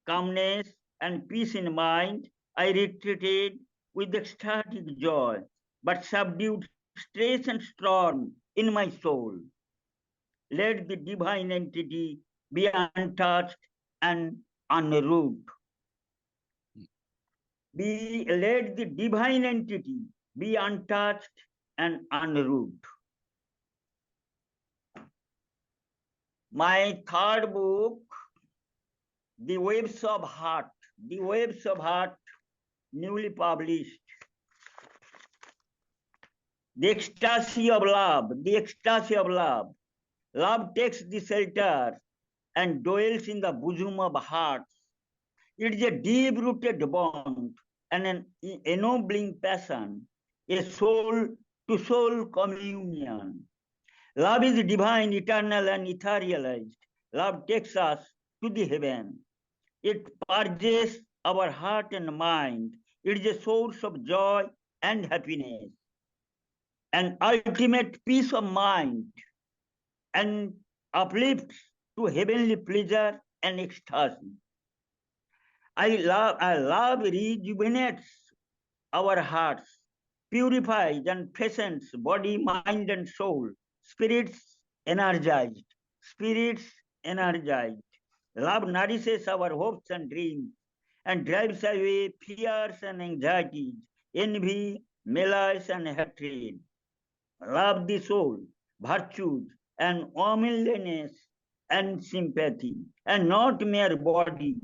Calmness and peace in mind, I retreated with ecstatic joy, but subdued stress and storm in my soul. Let the divine entity be untouched and unroot. Let the divine entity be untouched and unruled. My third book, The Waves of Heart, newly published. The ecstasy of love, Love takes the shelter and dwells in the bosom of hearts. It is a deep-rooted bond and an ennobling passion, a soul-to-soul communion. Love is divine, eternal, and etherealized. Love takes us to the heaven. It purges our heart and mind. It is a source of joy and happiness, an ultimate peace of mind, and uplifts to heavenly pleasure and ecstasy. Love rejuvenates our hearts, purifies and freshens body, mind, and soul. Spirits energized. Love nourishes our hopes and dreams and drives away fears and anxieties, envy, malice, and hatred. Love the soul, virtues, and womanliness and sympathy, and not mere body.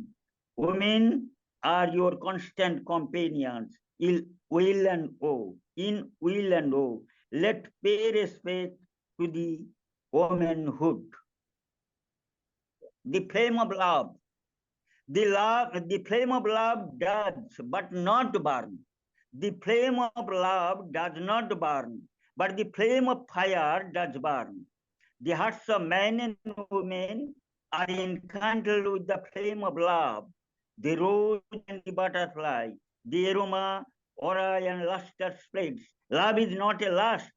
Women are your constant companions in will and woe. Let pay respect to the womanhood. The flame of love. The flame of love does but not burn. The flame of love does not burn, but the flame of fire does burn. The hearts of men and women are encandled with the flame of love. The rose and the butterfly, the aroma, aura, and luster spreads. Love is not a lust.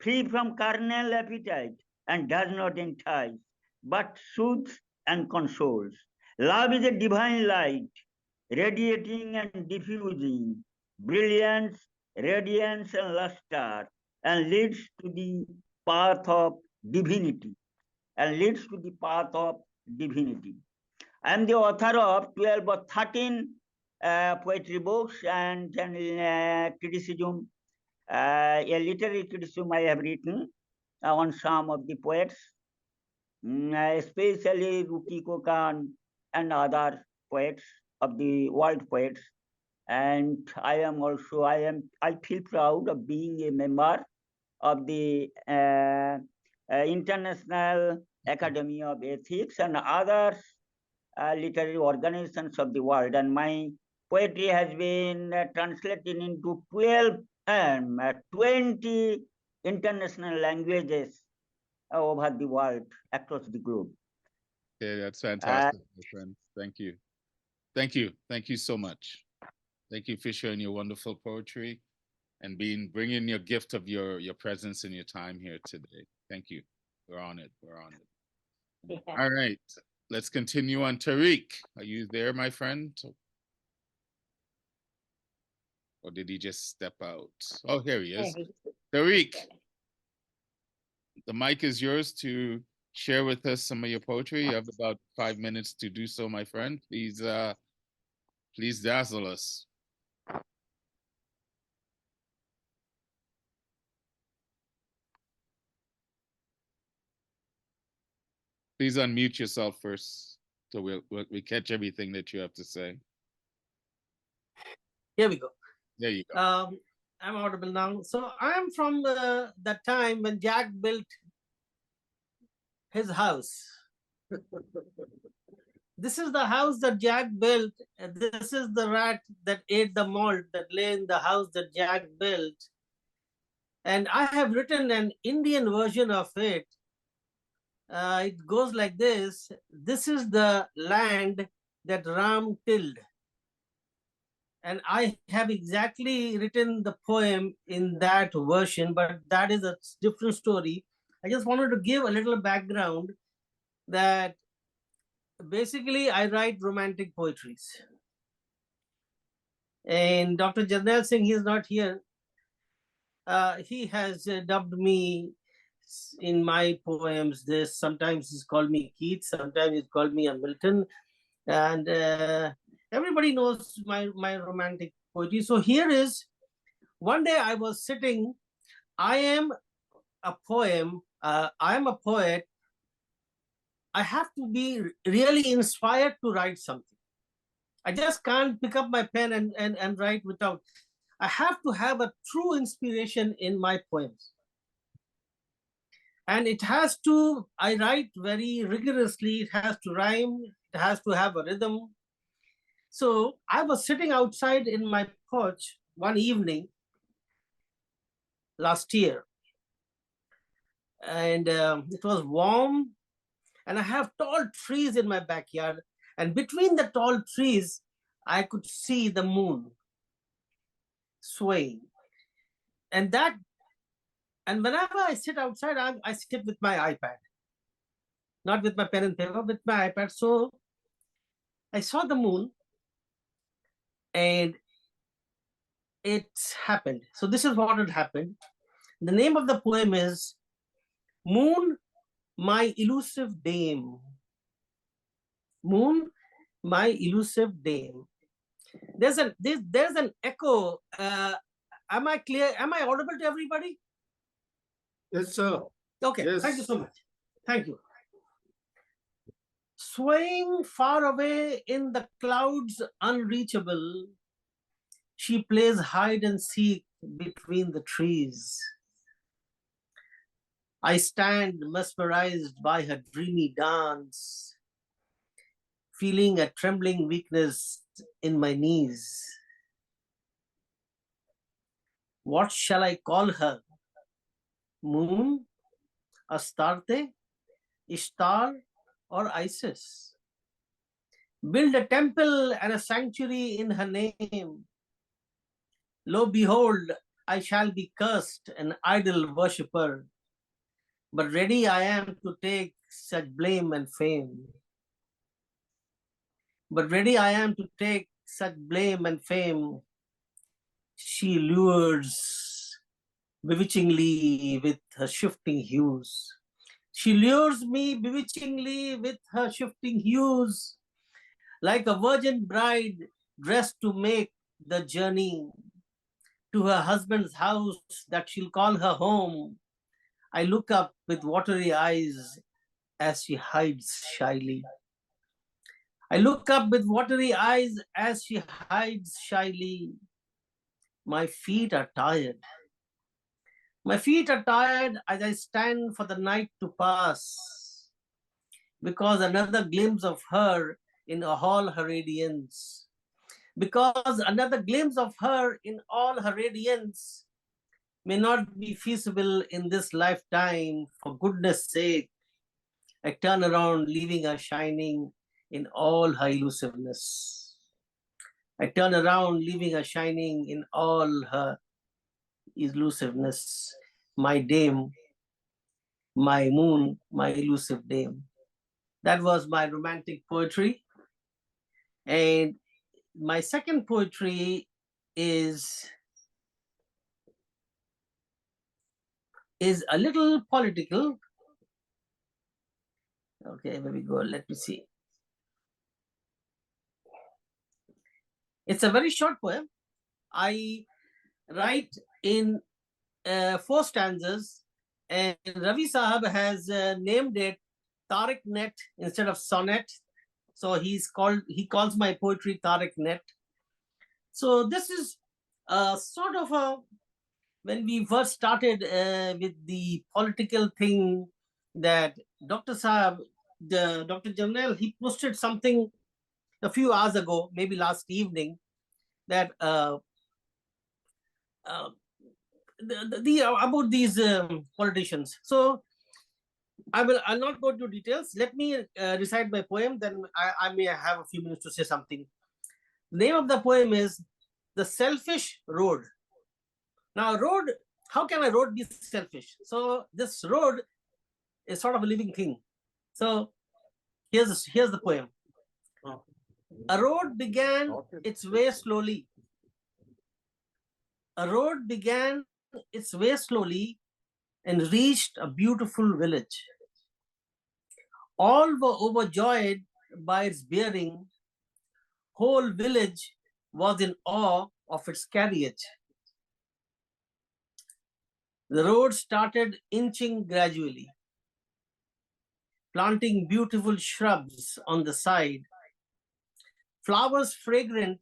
Free from carnal appetite and does not entice, but soothes and consoles. Love is a divine light, radiating and diffusing brilliance, radiance, and luster, and leads to the path of divinity. I am the author of 12 or 13 poetry books and criticism, a literary criticism I have written on some of the poets, especially Rutiko Khan and other poets of the world poets. And I feel proud of being a member of the International Academy of Ethics and other literary organizations of the world. And my poetry has been translated into 20 international languages over the world, across the globe. Okay, that's fantastic, my friend. Thank you. Thank you so much. Thank you for sharing your wonderful poetry and bringing your gift of your presence and your time here today. Thank you. We're on it. Yeah. All right. Let's continue on. Tariq, are you there, my friend? Or did he just step out? Oh, here he is. Tariq, the mic is yours to share with us some of your poetry. You have about 5 minutes to do so, my friend. Please dazzle us. Please unmute yourself first so we catch everything that you have to say. Here we go. There you go. I'm audible now. So I'm from that time when Jack built his house. This is the house that Jack built. And this is the rat that ate the malt that lay in the house that Jack built. And I have written an Indian version of it. It goes like this. This is the land that Ram tilled. And I have exactly written the poem in that version, but that is a different story. I just wanted to give a little background that basically I write romantic poetries. And Dr. Jarnail Singh, he is not here. He has dubbed me in my poems this. Sometimes he's called me Keats, sometimes he's called me a Milton. And everybody knows my romantic poetry. So here is, one day I was sitting, I am a poem, I am a poet. I have to be really inspired to write something. I just can't pick up my pen and write without. I have to have a true inspiration in my poems. And it has to, I write very rigorously, it has to rhyme, it has to have a rhythm. So I was sitting outside in my porch one evening last year, and it was warm, and I have tall trees in my backyard, and between the tall trees, I could see the moon swaying. And whenever I sit outside, I sit with my iPad, not with my pen and paper, with my iPad. So I saw the moon, and it happened. So this is what had happened. The name of the poem is Moon, My Elusive Dame. Moon, My Elusive Dame. There's an echo. Am I clear? Am I audible to everybody? Yes, sir. Okay, Yes. Thank you so much. Thank you. Swaying far away in the clouds unreachable, she plays hide and seek between the trees. I stand mesmerized by her dreamy dance, feeling a trembling weakness in my knees. What shall I call her? Moon, Astarte, Ishtar, or Isis? Build a temple and a sanctuary in her name. Lo, behold, I shall be cursed, an idol worshipper, but ready I am to take such blame and fame. But ready I am to take such blame and fame. She lures bewitchingly with her shifting hues. She lures me bewitchingly with her shifting hues, like a virgin bride dressed to make the journey to her husband's house that she'll call her home. I look up with watery eyes as she hides shyly. I look up with watery eyes as she hides shyly. My feet are tired. My feet are tired as I stand for the night to pass, because another glimpse of her in all her radiance, because another glimpse of her in all her radiance may not be feasible in this lifetime. For goodness sake, I turn around, leaving her shining in all her elusiveness. I turn around, leaving her shining in all her elusiveness. My dame, my moon, my elusive dame. That was my romantic poetry. And my second poetry is a little political. Okay, there we go. Let me see. It's a very short poem. I write in 4 stanzas, and Ravi Sahab has named it Tariq Net instead of sonnet. So he calls my poetry Tariq Net. So this is sort of a, when we first started with the political thing, that Dr. Sahab, Dr. Jamnel, he posted something a few hours ago, maybe last evening, that about these politicians. So I'll not go into details. Let me recite my poem, then I may have a few minutes to say something. The name of the poem is The Selfish Road. Now, road, how can a road be selfish? So this road is sort of a living thing. So here's the poem. A road began its way slowly. A road began its way slowly and reached a beautiful village. All were overjoyed by its bearing, whole village was in awe of its carriage. The road started inching gradually, planting beautiful shrubs on the side, flowers fragrant,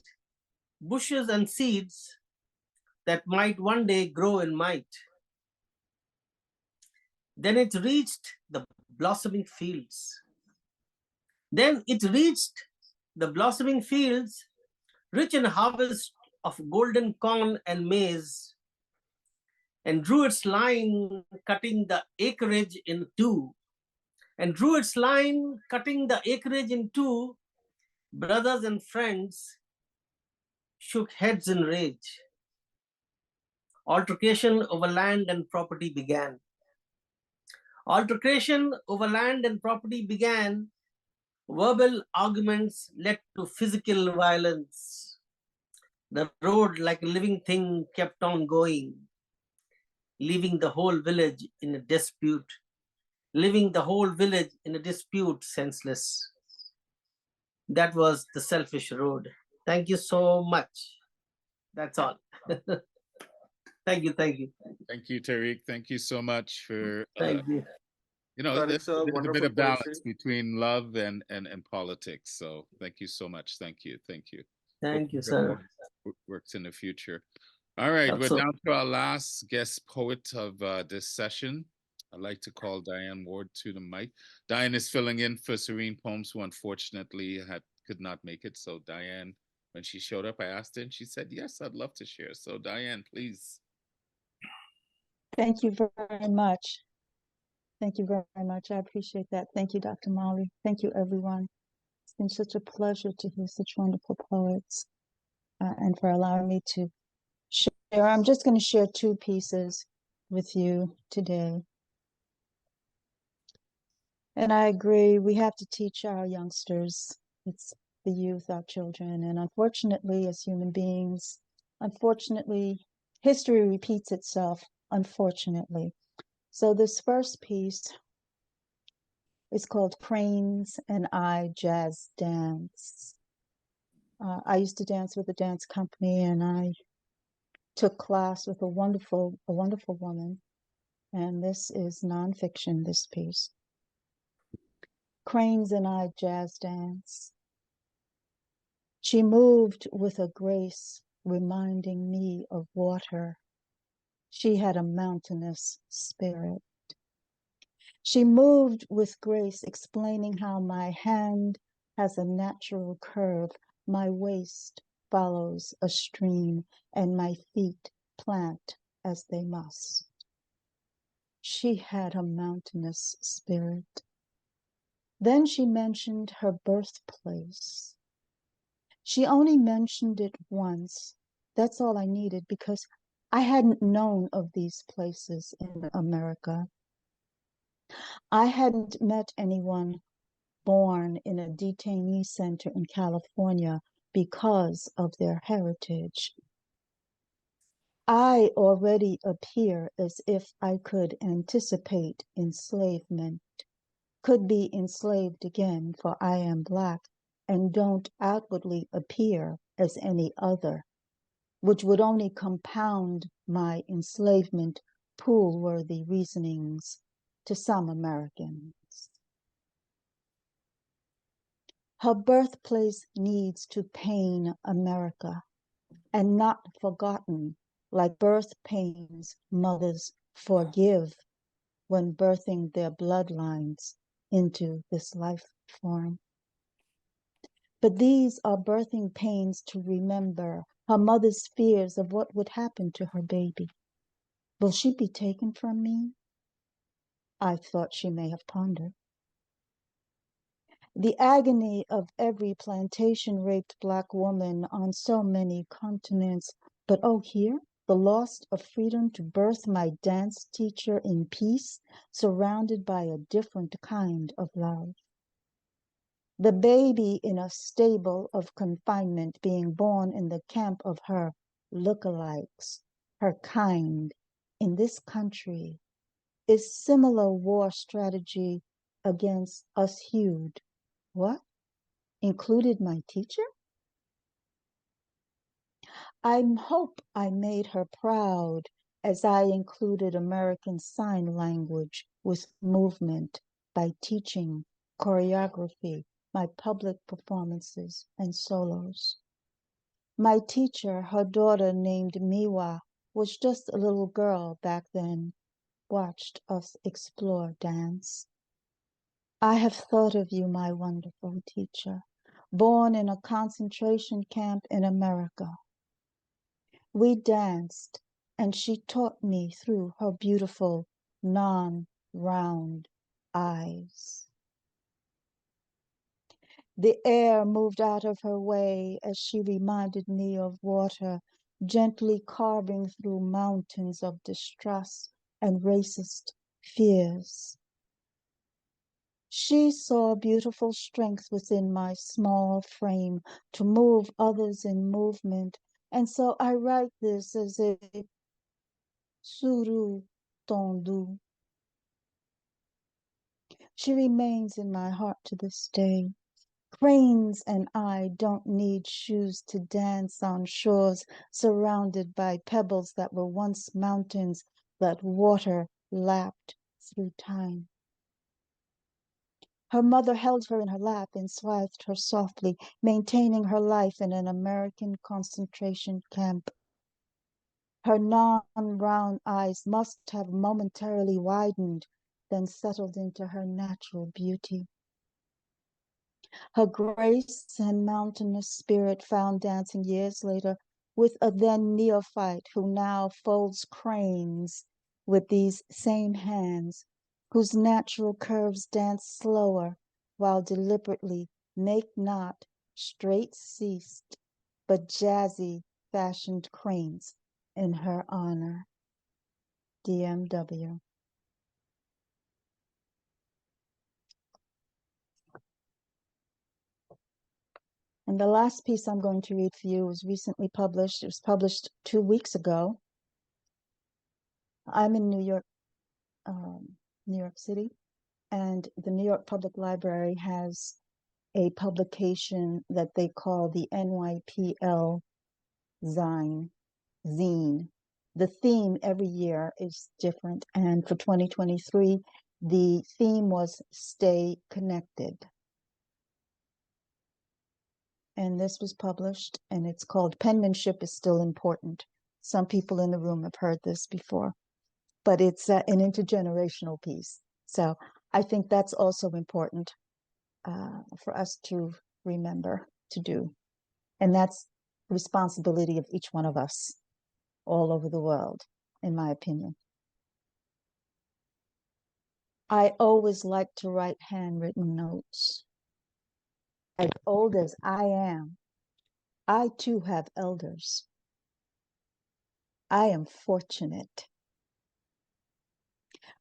bushes and seeds that might one day grow in might. Then it reached the blossoming fields. Rich in harvest of golden corn and maize, and drew its line, cutting the acreage in two. Brothers and friends shook heads in rage. Altercation over land and property began. Verbal arguments led to physical violence. The road, like a living thing, kept on going, leaving the whole village in a dispute, senseless. That was the selfish road. Thank you so much. That's all. Thank you. Thank you, Tariq. Thank you so much for Thank you. There's a bit of balance between love and politics. So thank you so much. Thank you. Thank you, sir. Works in the future. All right, we're down to our last guest poet of this session. I'd like to call Diane Ward to the mic. Diane is filling in for Serene Poems, who unfortunately could not make it. So Diane, when she showed up, I asked her and she said, yes, I'd love to share. So Diane, please. Thank you very much. Thank you very much. I appreciate that. Thank you, Dr. Molly. Thank you, everyone. It's been such a pleasure to hear such wonderful poets and for allowing me to share. I'm just going to share two pieces with you today. And I agree, we have to teach our youngsters. It's the youth, our children. And unfortunately, as human beings, history repeats itself, unfortunately. So this first piece is called Cranes and I Jazz Dance. I used to dance with a dance company, and I took class with a wonderful woman. And this is nonfiction, this piece. Cranes and I Jazz Dance. She moved with a grace reminding me of water. She had a mountainous spirit. She moved with grace, explaining how my hand has a natural curve, my waist follows a stream, and my feet plant as they must. She had a mountainous spirit. Then she mentioned her birthplace. She only mentioned it once. That's all I needed, because I hadn't known of these places in America. I hadn't met anyone born in a detainee center in California because of their heritage. I already appear as if I could anticipate enslavement, could be enslaved again, for I am Black and don't outwardly appear as any other, which would only compound my enslavement pool-worthy reasonings to some Americans. Her birthplace needs to pain America, and not forgotten, like birth pains mothers forgive when birthing their bloodlines into this life form. But these are birthing pains to remember her mother's fears of what would happen to her baby. Will she be taken from me? I thought she may have pondered. The agony of every plantation-raped Black woman on so many continents, but oh, here, the loss of freedom to birth my dance teacher in peace, surrounded by a different kind of love. The baby in a stable of confinement being born in the camp of her lookalikes, her kind, in this country, is similar war strategy against us hued. What? Included my teacher? I hope I made her proud as I included American Sign Language with movement by teaching choreography, my public performances, and solos. My teacher, her daughter named Miwa, was just a little girl back then, watched us explore dance. I have thought of you, my wonderful teacher, born in a concentration camp in America. We danced, and she taught me through her beautiful, non-round eyes. The air moved out of her way as she reminded me of water gently carving through mountains of distrust and racist fears. She saw beautiful strength within my small frame to move others in movement, and so I write this as a suru tendu. She remains in my heart to this day. Cranes and I don't need shoes to dance on shores surrounded by pebbles that were once mountains that water lapped through time. Her mother held her in her lap and swathed her softly, maintaining her life in an American concentration camp. Her non-brown eyes must have momentarily widened, then settled into her natural beauty. Her grace and mountainous spirit found dancing years later with a then neophyte who now folds cranes with these same hands, whose natural curves dance slower while deliberately make not straight ceased, but jazzy fashioned cranes in her honor. DMW. And the last piece I'm going to read for you was recently published. It was published 2 weeks ago. I'm in New York City, and the New York Public Library has a publication that they call the NYPL zine. The theme every year is different, and for 2023, the theme was Stay Connected. And this was published, and it's called Penmanship is Still Important. Some people in the room have heard this before, but it's an intergenerational piece. So I think that's also important for us to remember to do. And that's the responsibility of each one of us all over the world, in my opinion. I always like to write handwritten notes. As old as I am, I too have elders. I am fortunate.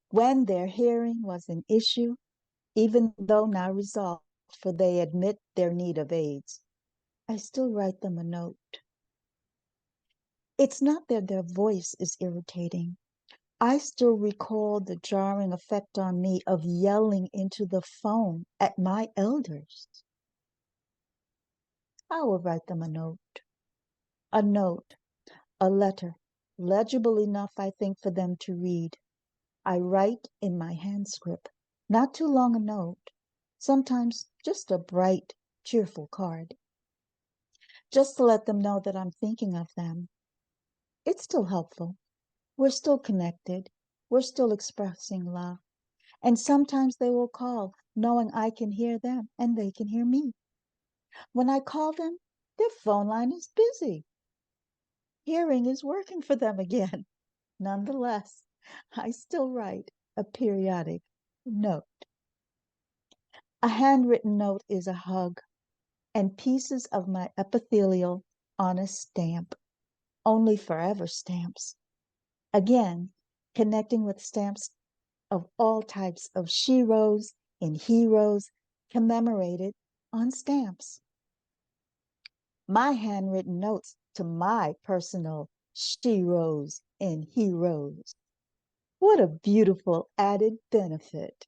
When their hearing was an issue, even though now resolved, for they admit their need of aids, I still write them a note. It's not that their voice is irritating. I still recall the jarring effect on me of yelling into the phone at my elders. I will write them a note, a letter, legible enough, I think, for them to read. I write in my hand script, not too long a note, sometimes just a bright, cheerful card, just to let them know that I'm thinking of them. It's still helpful. We're still connected. We're still expressing love. And sometimes they will call, knowing I can hear them and they can hear me. When I call them, their phone line is busy. Hearing is working for them again. Nonetheless, I still write a periodic note. A handwritten note is a hug and pieces of my epithelial on a stamp, only forever stamps. Again, connecting with stamps of all types of sheroes and heroes commemorated on stamps. My handwritten notes to my personal sheroes and heroes. What a beautiful added benefit.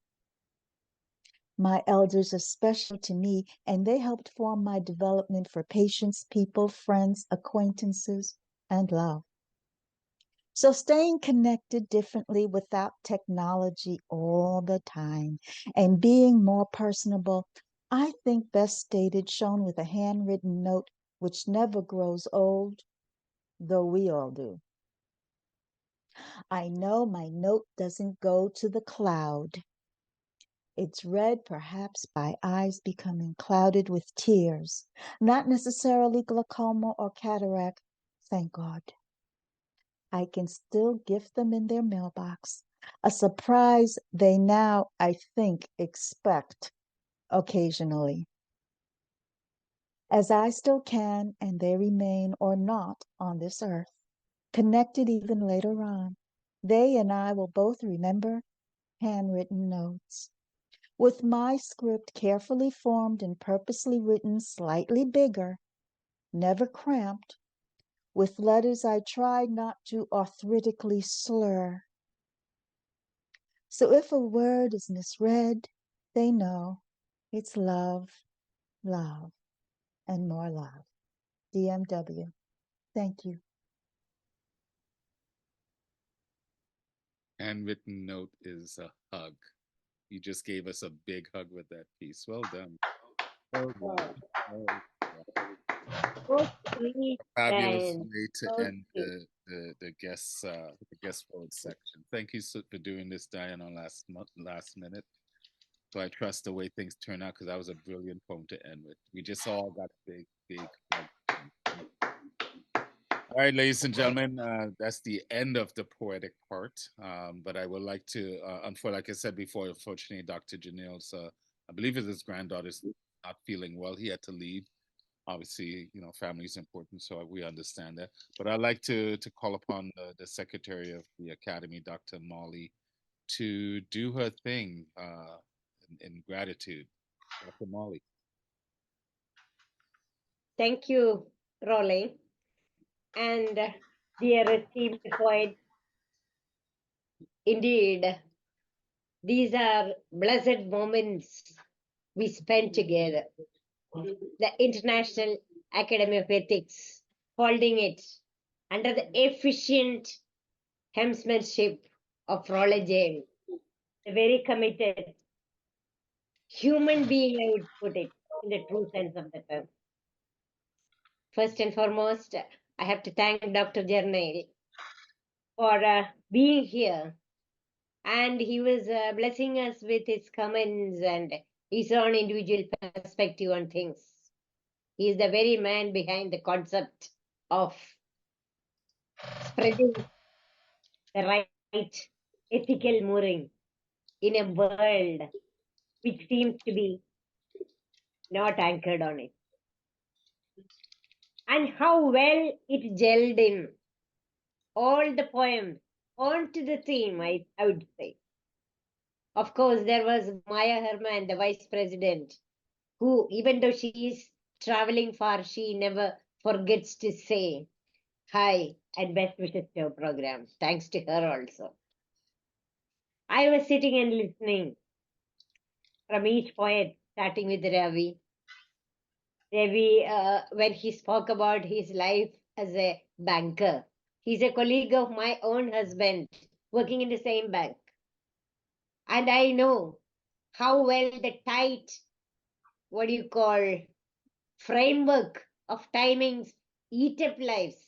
My elders are special to me, and they helped form my development for patients, people, friends, acquaintances, and love. So staying connected differently without technology all the time and being more personable, I think best stated shown with a handwritten note which never grows old, though we all do. I know my note doesn't go to the cloud. It's read perhaps by eyes becoming clouded with tears, not necessarily glaucoma or cataract, thank God. I can still gift them in their mailbox, a surprise they now, I think, expect occasionally. As I still can, and they remain or not on this earth, connected even later on, they and I will both remember handwritten notes. With my script carefully formed and purposely written slightly bigger, never cramped, with letters I tried not to arthritically slur. So if a word is misread, they know it's love, love, and more love. DMW. Thank you. Handwritten note is a hug. You just gave us a big hug with that piece. Well done. Well done. Well done. So sweet Fabulous and way to so end sweet. the guest poet section. Thank you for doing this, Diana, last minute. So I trust the way things turn out because that was a brilliant poem to end with. We just all got big, big hugs. All right, ladies and gentlemen, that's the end of the poetic part. But I would like to, like I said before, unfortunately, Dr. Janelle's, I believe it's his granddaughter's not feeling well. He had to leave. Obviously, family is important, so we understand that. But I'd like to call upon the secretary of the academy, Dr. Molly, to do her thing in gratitude. Dr. Molly. Thank you, Rolly. And dear esteemed poet, indeed, these are blessed moments we spent together. The International Academy of Ethics holding it under the efficient helmsmanship of Rolly James, a very committed human being, I would put it, in the true sense of the term. First and foremost, I have to thank Dr. Jarnail for being here. And he was blessing us with his comments and his own individual perspective on things. He is the very man behind the concept of spreading the right ethical mooring in a world which seems to be not anchored on it. And how well it gelled in all the poems onto the theme, I would say. Of course, there was Maja Herman, the vice president, who, even though she is traveling far, she never forgets to say hi and best wishes to our program. Thanks to her also. I was sitting and listening from each poet, starting with Ravi. Ravi, when he spoke about his life as a banker, he's a colleague of my own husband, working in the same bank. And I know how well the tight, what do you call, framework of timings eat up lives.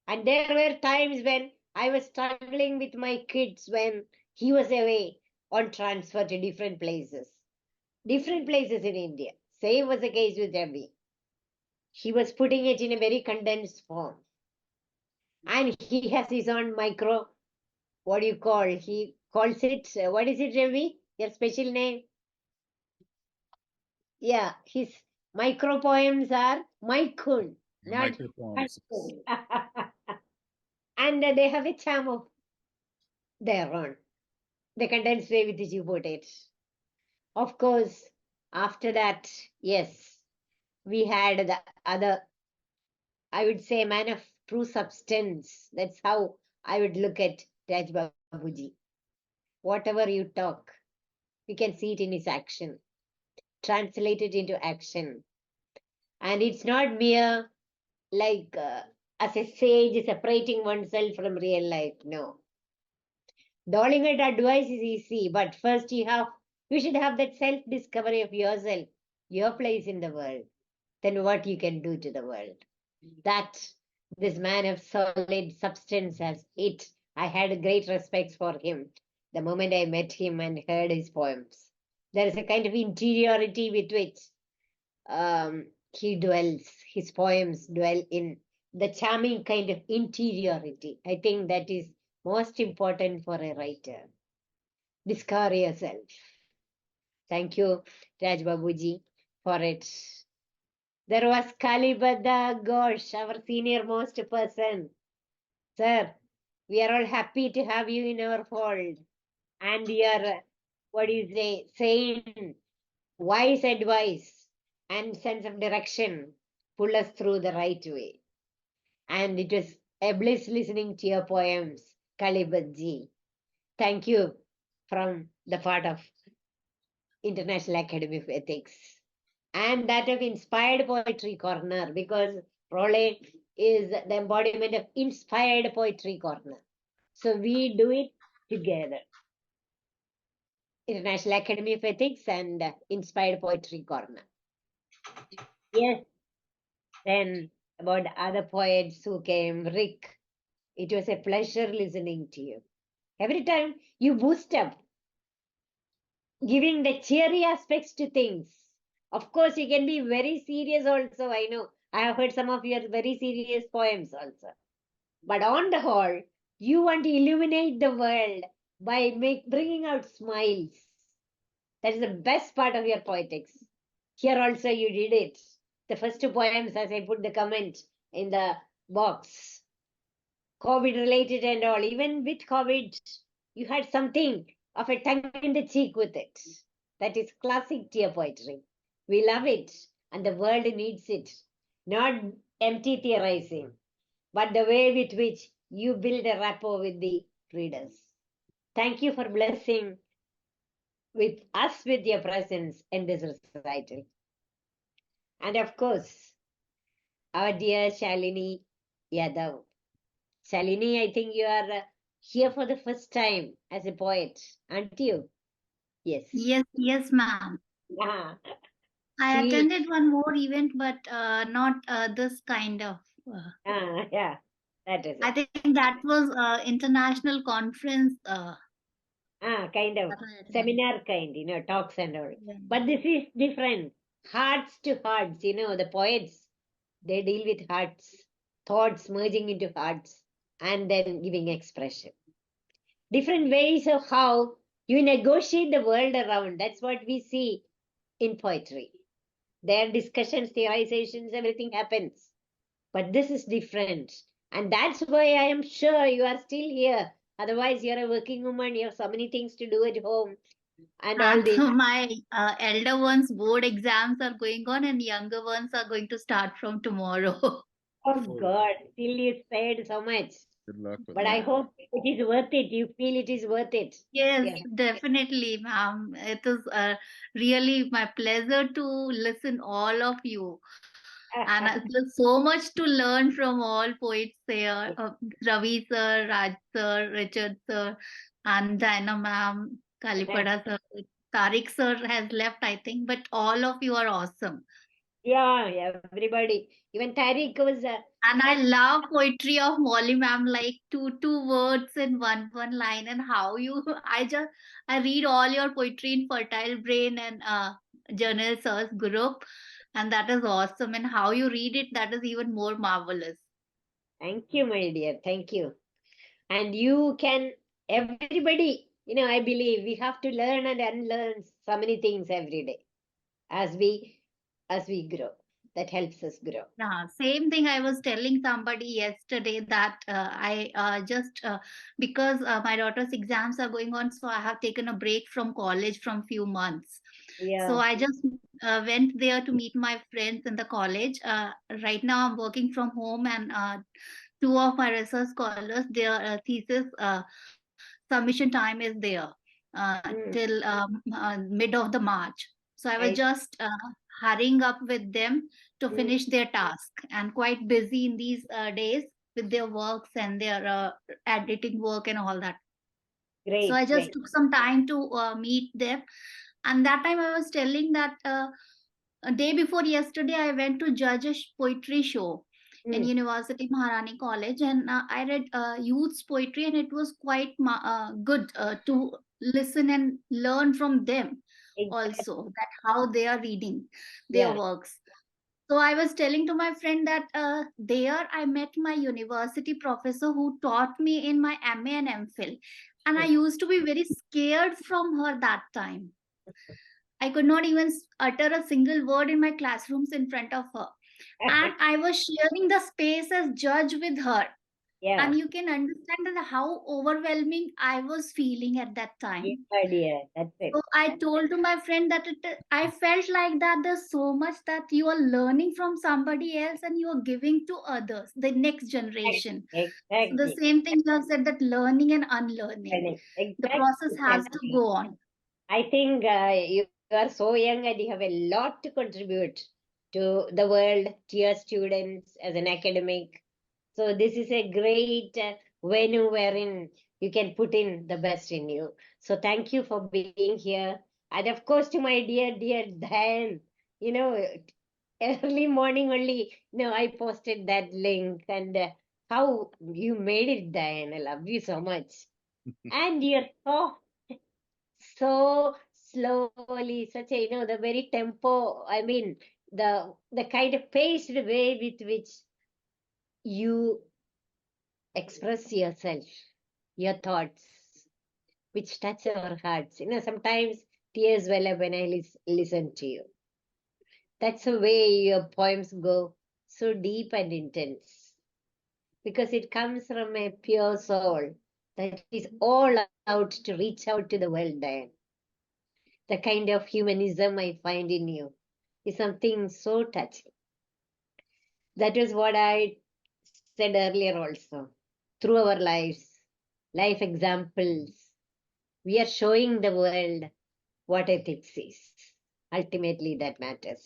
And there were times when I was struggling with my kids when he was away on transfer to different places in India. Same was the case with Ravi. He was putting it in a very condensed form. And he has his own micro, what do you call? He calls it, what is it, Ravi? Your special name? Yeah, his micro poems are Maikun, not Microphones. and they have a charm of their own. The condensed way with which you put it. Of course, after that, yes, we had the other, I would say, man of true substance. That's how I would look at Raj Babuji. Whatever you talk, we can see it in his action, translate it into action. And it's not mere like as a sage separating oneself from real life. No. Doling out advice is easy, but first you should have that self-discovery of yourself, your place in the world, then what you can do to the world. That this man of solid substance has it. I had great respect for him the moment I met him and heard his poems. There is a kind of interiority with which he dwells, his poems dwell in the charming kind of interiority. I think that is most important for a writer. Discover yourself. Thank you, Raj Babuji, for it. There was Kalibada Ghosh, our senior most person. Sir, we are all happy to have you in our fold. And your, what do you say, sane, wise advice and sense of direction pull us through the right way. And it was a bliss listening to your poems, Kalibadji. Thank you from the part of International Academy of Ethics. And that of Inspired Poetry Corner, because Role is the embodiment of Inspired Poetry Corner. So we do it together. International Academy of Ethics and Inspired Poetry Corner. Yes. Then about other poets who came, Rick, it was a pleasure listening to you. Every time you boost up, giving the cheery aspects to things. Of course, you can be very serious also. I know. I have heard some of your very serious poems also. But on the whole, you want to illuminate the world by bringing out smiles. That is the best part of your poetics. Here also you did it. The first two poems, as I put the comment in the box, COVID related and all. Even with COVID, you had something of a tongue in the cheek with it. That is classic tear poetry. We love it, and the world needs it. Not empty theorizing, but the way with which you build a rapport with the readers. Thank you for blessing with us with your presence in this recital. And of course, our dear Shalini Yadav. Shalini, I think you are here for the first time as a poet, aren't you? Yes. Yes, ma'am. Ah, I attended one more event, but not this kind of. Yeah, that is it. I think that was international conference. Kind of seminar kind, talks and all. But this is different. Hearts to hearts, the poets, they deal with hearts, thoughts merging into hearts, and then giving expression. Different ways of how you negotiate the world around. That's what we see in poetry. Their discussions, theorizations, everything happens. But this is different. And that's why I am sure you are still here. Otherwise, you're a working woman. You have so many things to do at home. And all this. My elder ones' board exams are going on, and younger ones are going to start from tomorrow. Oh God, still you spared so much. Good luck with but that. I hope it is worth it. You feel it is worth it. Yes, definitely, ma'am. It is really my pleasure to listen all of you. And there's so much to learn from all poets there. Ravi sir, Raj sir, Richard sir, and Diana ma'am, Kalipada sir. Tariq sir has left, I think, but all of you are awesome. Yeah, everybody. Even Tariq was. And I love poetry of Molly ma'am, like two words in one line, and how you. I read all your poetry in Fertile Brain and Journal Sir's group, and that is awesome. And how you read it, that is even more marvelous. Thank you, my dear. Thank you. And you can, everybody, I believe we have to learn and unlearn so many things every day as we grow. That helps us grow. Yeah, same thing I was telling somebody yesterday that I just because my daughter's exams are going on, so I have taken a break from college from few months. Yeah. So I just went there to meet my friends in the college. Right now I'm working from home, and two of my research scholars, their thesis submission time is there till mid of the March. So I was just hurrying up with them to finish their task and quite busy in these days with their works and their editing work and all that. So I just took some time to meet them. And that time I was telling that a day before yesterday, I went to judge a poetry show in University Maharani College, and I read youth's poetry, and it was quite good to listen and learn from them also, that how they are reading their works. So I was telling to my friend that there I met my university professor who taught me in my MA and MPhil, and I used to be very scared from her that time. I could not even utter a single word in my classrooms in front of her. And I was sharing the space as judge with her. And you can understand that how overwhelming I was feeling at that time. That's it. So I told to my friend that I felt like that there's so much that you are learning from somebody else and you are giving to others, the next generation. Exactly. So the same thing you have said, that learning and unlearning. The process has to go on. I think you are so young and you have a lot to contribute to the world, to your students as an academic. So this is a great venue wherein you can put in the best in you. So thank you for being here. And of course to my dear Diane, early morning only, I posted that link, and how you made it, Diane. I love you so much. And you're so slowly, such a, the very tempo, I mean, the kind of paced way with which you express yourself, your thoughts, which touch our hearts. Sometimes tears well up when I listen to you. That's the way your poems go, so deep and intense, because it comes from a pure soul that is all out to reach out to the world, Diane. The kind of humanism I find in you is something so touching. That is what I said earlier also. Through our lives, life examples, we are showing the world what ethics is. Ultimately, that matters.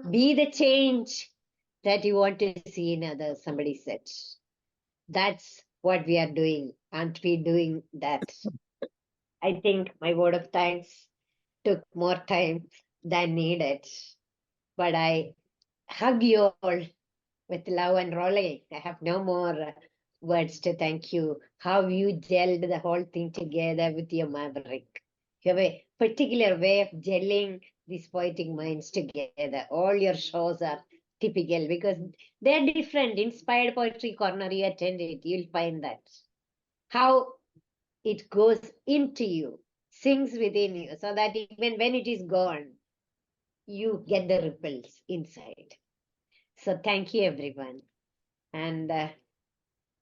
Be the change that you want to see in others, somebody said. That's what we are doing. Aren't we doing that? I think my word of thanks took more time than needed. But I hug you all with love and rolling. I have no more words to thank you. How you gelled the whole thing together with your maverick. You have a particular way of gelling these poetic minds together. All your shows are typical because they're different. Inspired Poetry Corner, you attend it, you'll find that. How it goes into you, sinks within you, so that even when it is gone, you get the ripples inside. So thank you, everyone. And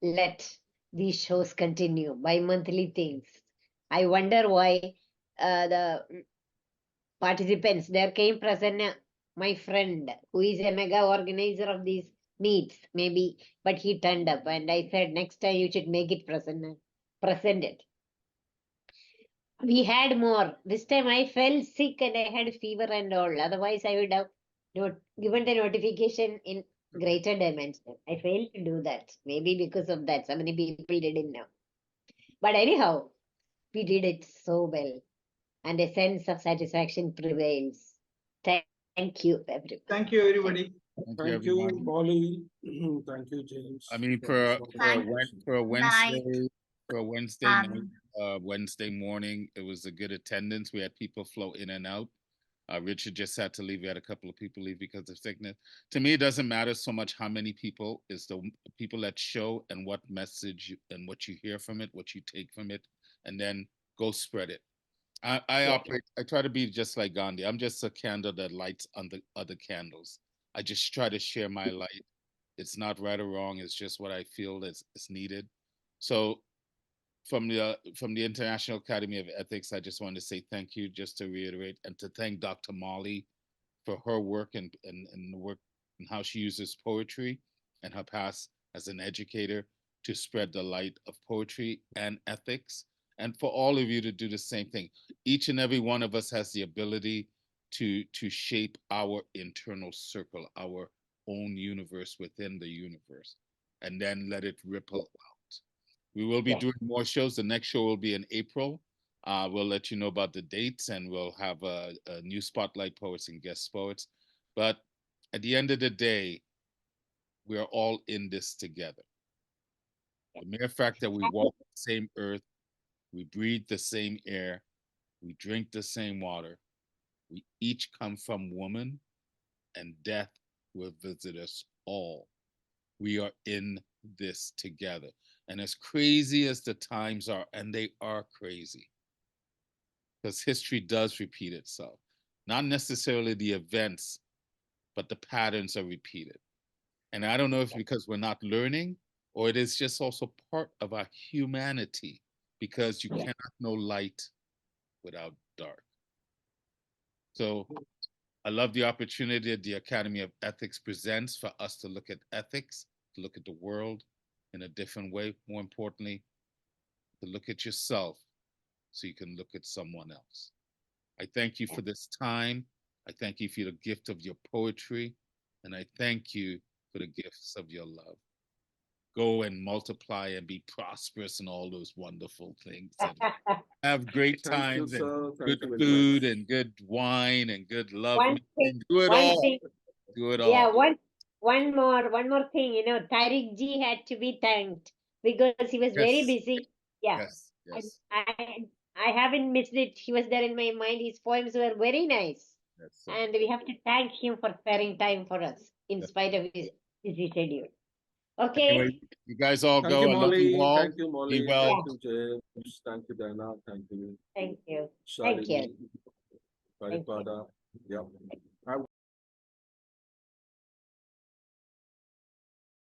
let these shows continue, bi-monthly things. I wonder why the participants, there came Prasanna, my friend, who is a mega organizer of these meets, maybe, but he turned up and I said, next time you should make it Prasanna, present it. We had more. This time I fell sick and I had fever and all. Otherwise, I would have given the notification in greater dimension. I failed to do that. Maybe because of that, so many people didn't know. But anyhow, we did it so well. And a sense of satisfaction prevails. Thank you, everybody. Thank you, everybody. Thank you, Molly. Thank you, James. I mean, for a Wednesday night, Wednesday morning, it was a good attendance. We had people flow in and out. Richard just had to leave. We had a couple of people leave because of sickness. To me, it doesn't matter so much how many people, it's the people that show and what message and what you hear from it, what you take from it, and then go spread it. I try to be just like Gandhi. I'm just a candle that lights on the other candles. I just try to share my light. It's not right or wrong. It's just what I feel is needed. So from the International Academy of Ethics, I just want to say thank you, just to reiterate, and to thank Dr. Molly for her work and the work and how she uses poetry and her past as an educator to spread the light of poetry and ethics, and for all of you to do the same thing. Each and every one of us has the ability to shape our internal circle, our own universe within the universe, and then let it ripple out. We will be doing more shows. The next show will be in April. We'll let you know about the dates, and we'll have a new spotlight poets and guest poets. But at the end of the day, we are all in this together. The mere fact that we walk the same earth, we breathe the same air, we drink the same water, we each come from woman, and death will visit us all. We are in this together. And as crazy as the times are, and they are crazy, because history does repeat itself. Not necessarily the events, but the patterns are repeated. And I don't know if it's because we're not learning, or it is just also part of our humanity, because you cannot know light without dark. So I love the opportunity that the Academy of Ethics presents for us to look at ethics, to look at the world in a different way. More importantly, to look at yourself so you can look at someone else. I thank you for this time. I thank you for the gift of your poetry. And I thank you for the gifts of your love. Go and multiply and be prosperous and all those wonderful things. And have great times and good food and good wine and good love. Do it all. Do it all. Yeah, one more thing. You know, Tariq Ji had to be thanked because he was very busy. Yeah. Yes. I haven't missed it. He was there in my mind. His poems were very nice. And we have to thank him for sparing time for us in spite of his busy schedule. Okay. Anyway, you guys all Thank go. you, I love you all. Thank you, Molly. Be well. Thank you, James. Thank you, Dana. Thank you. Thank you. Shalini. Thank you. Paripada. Yeah.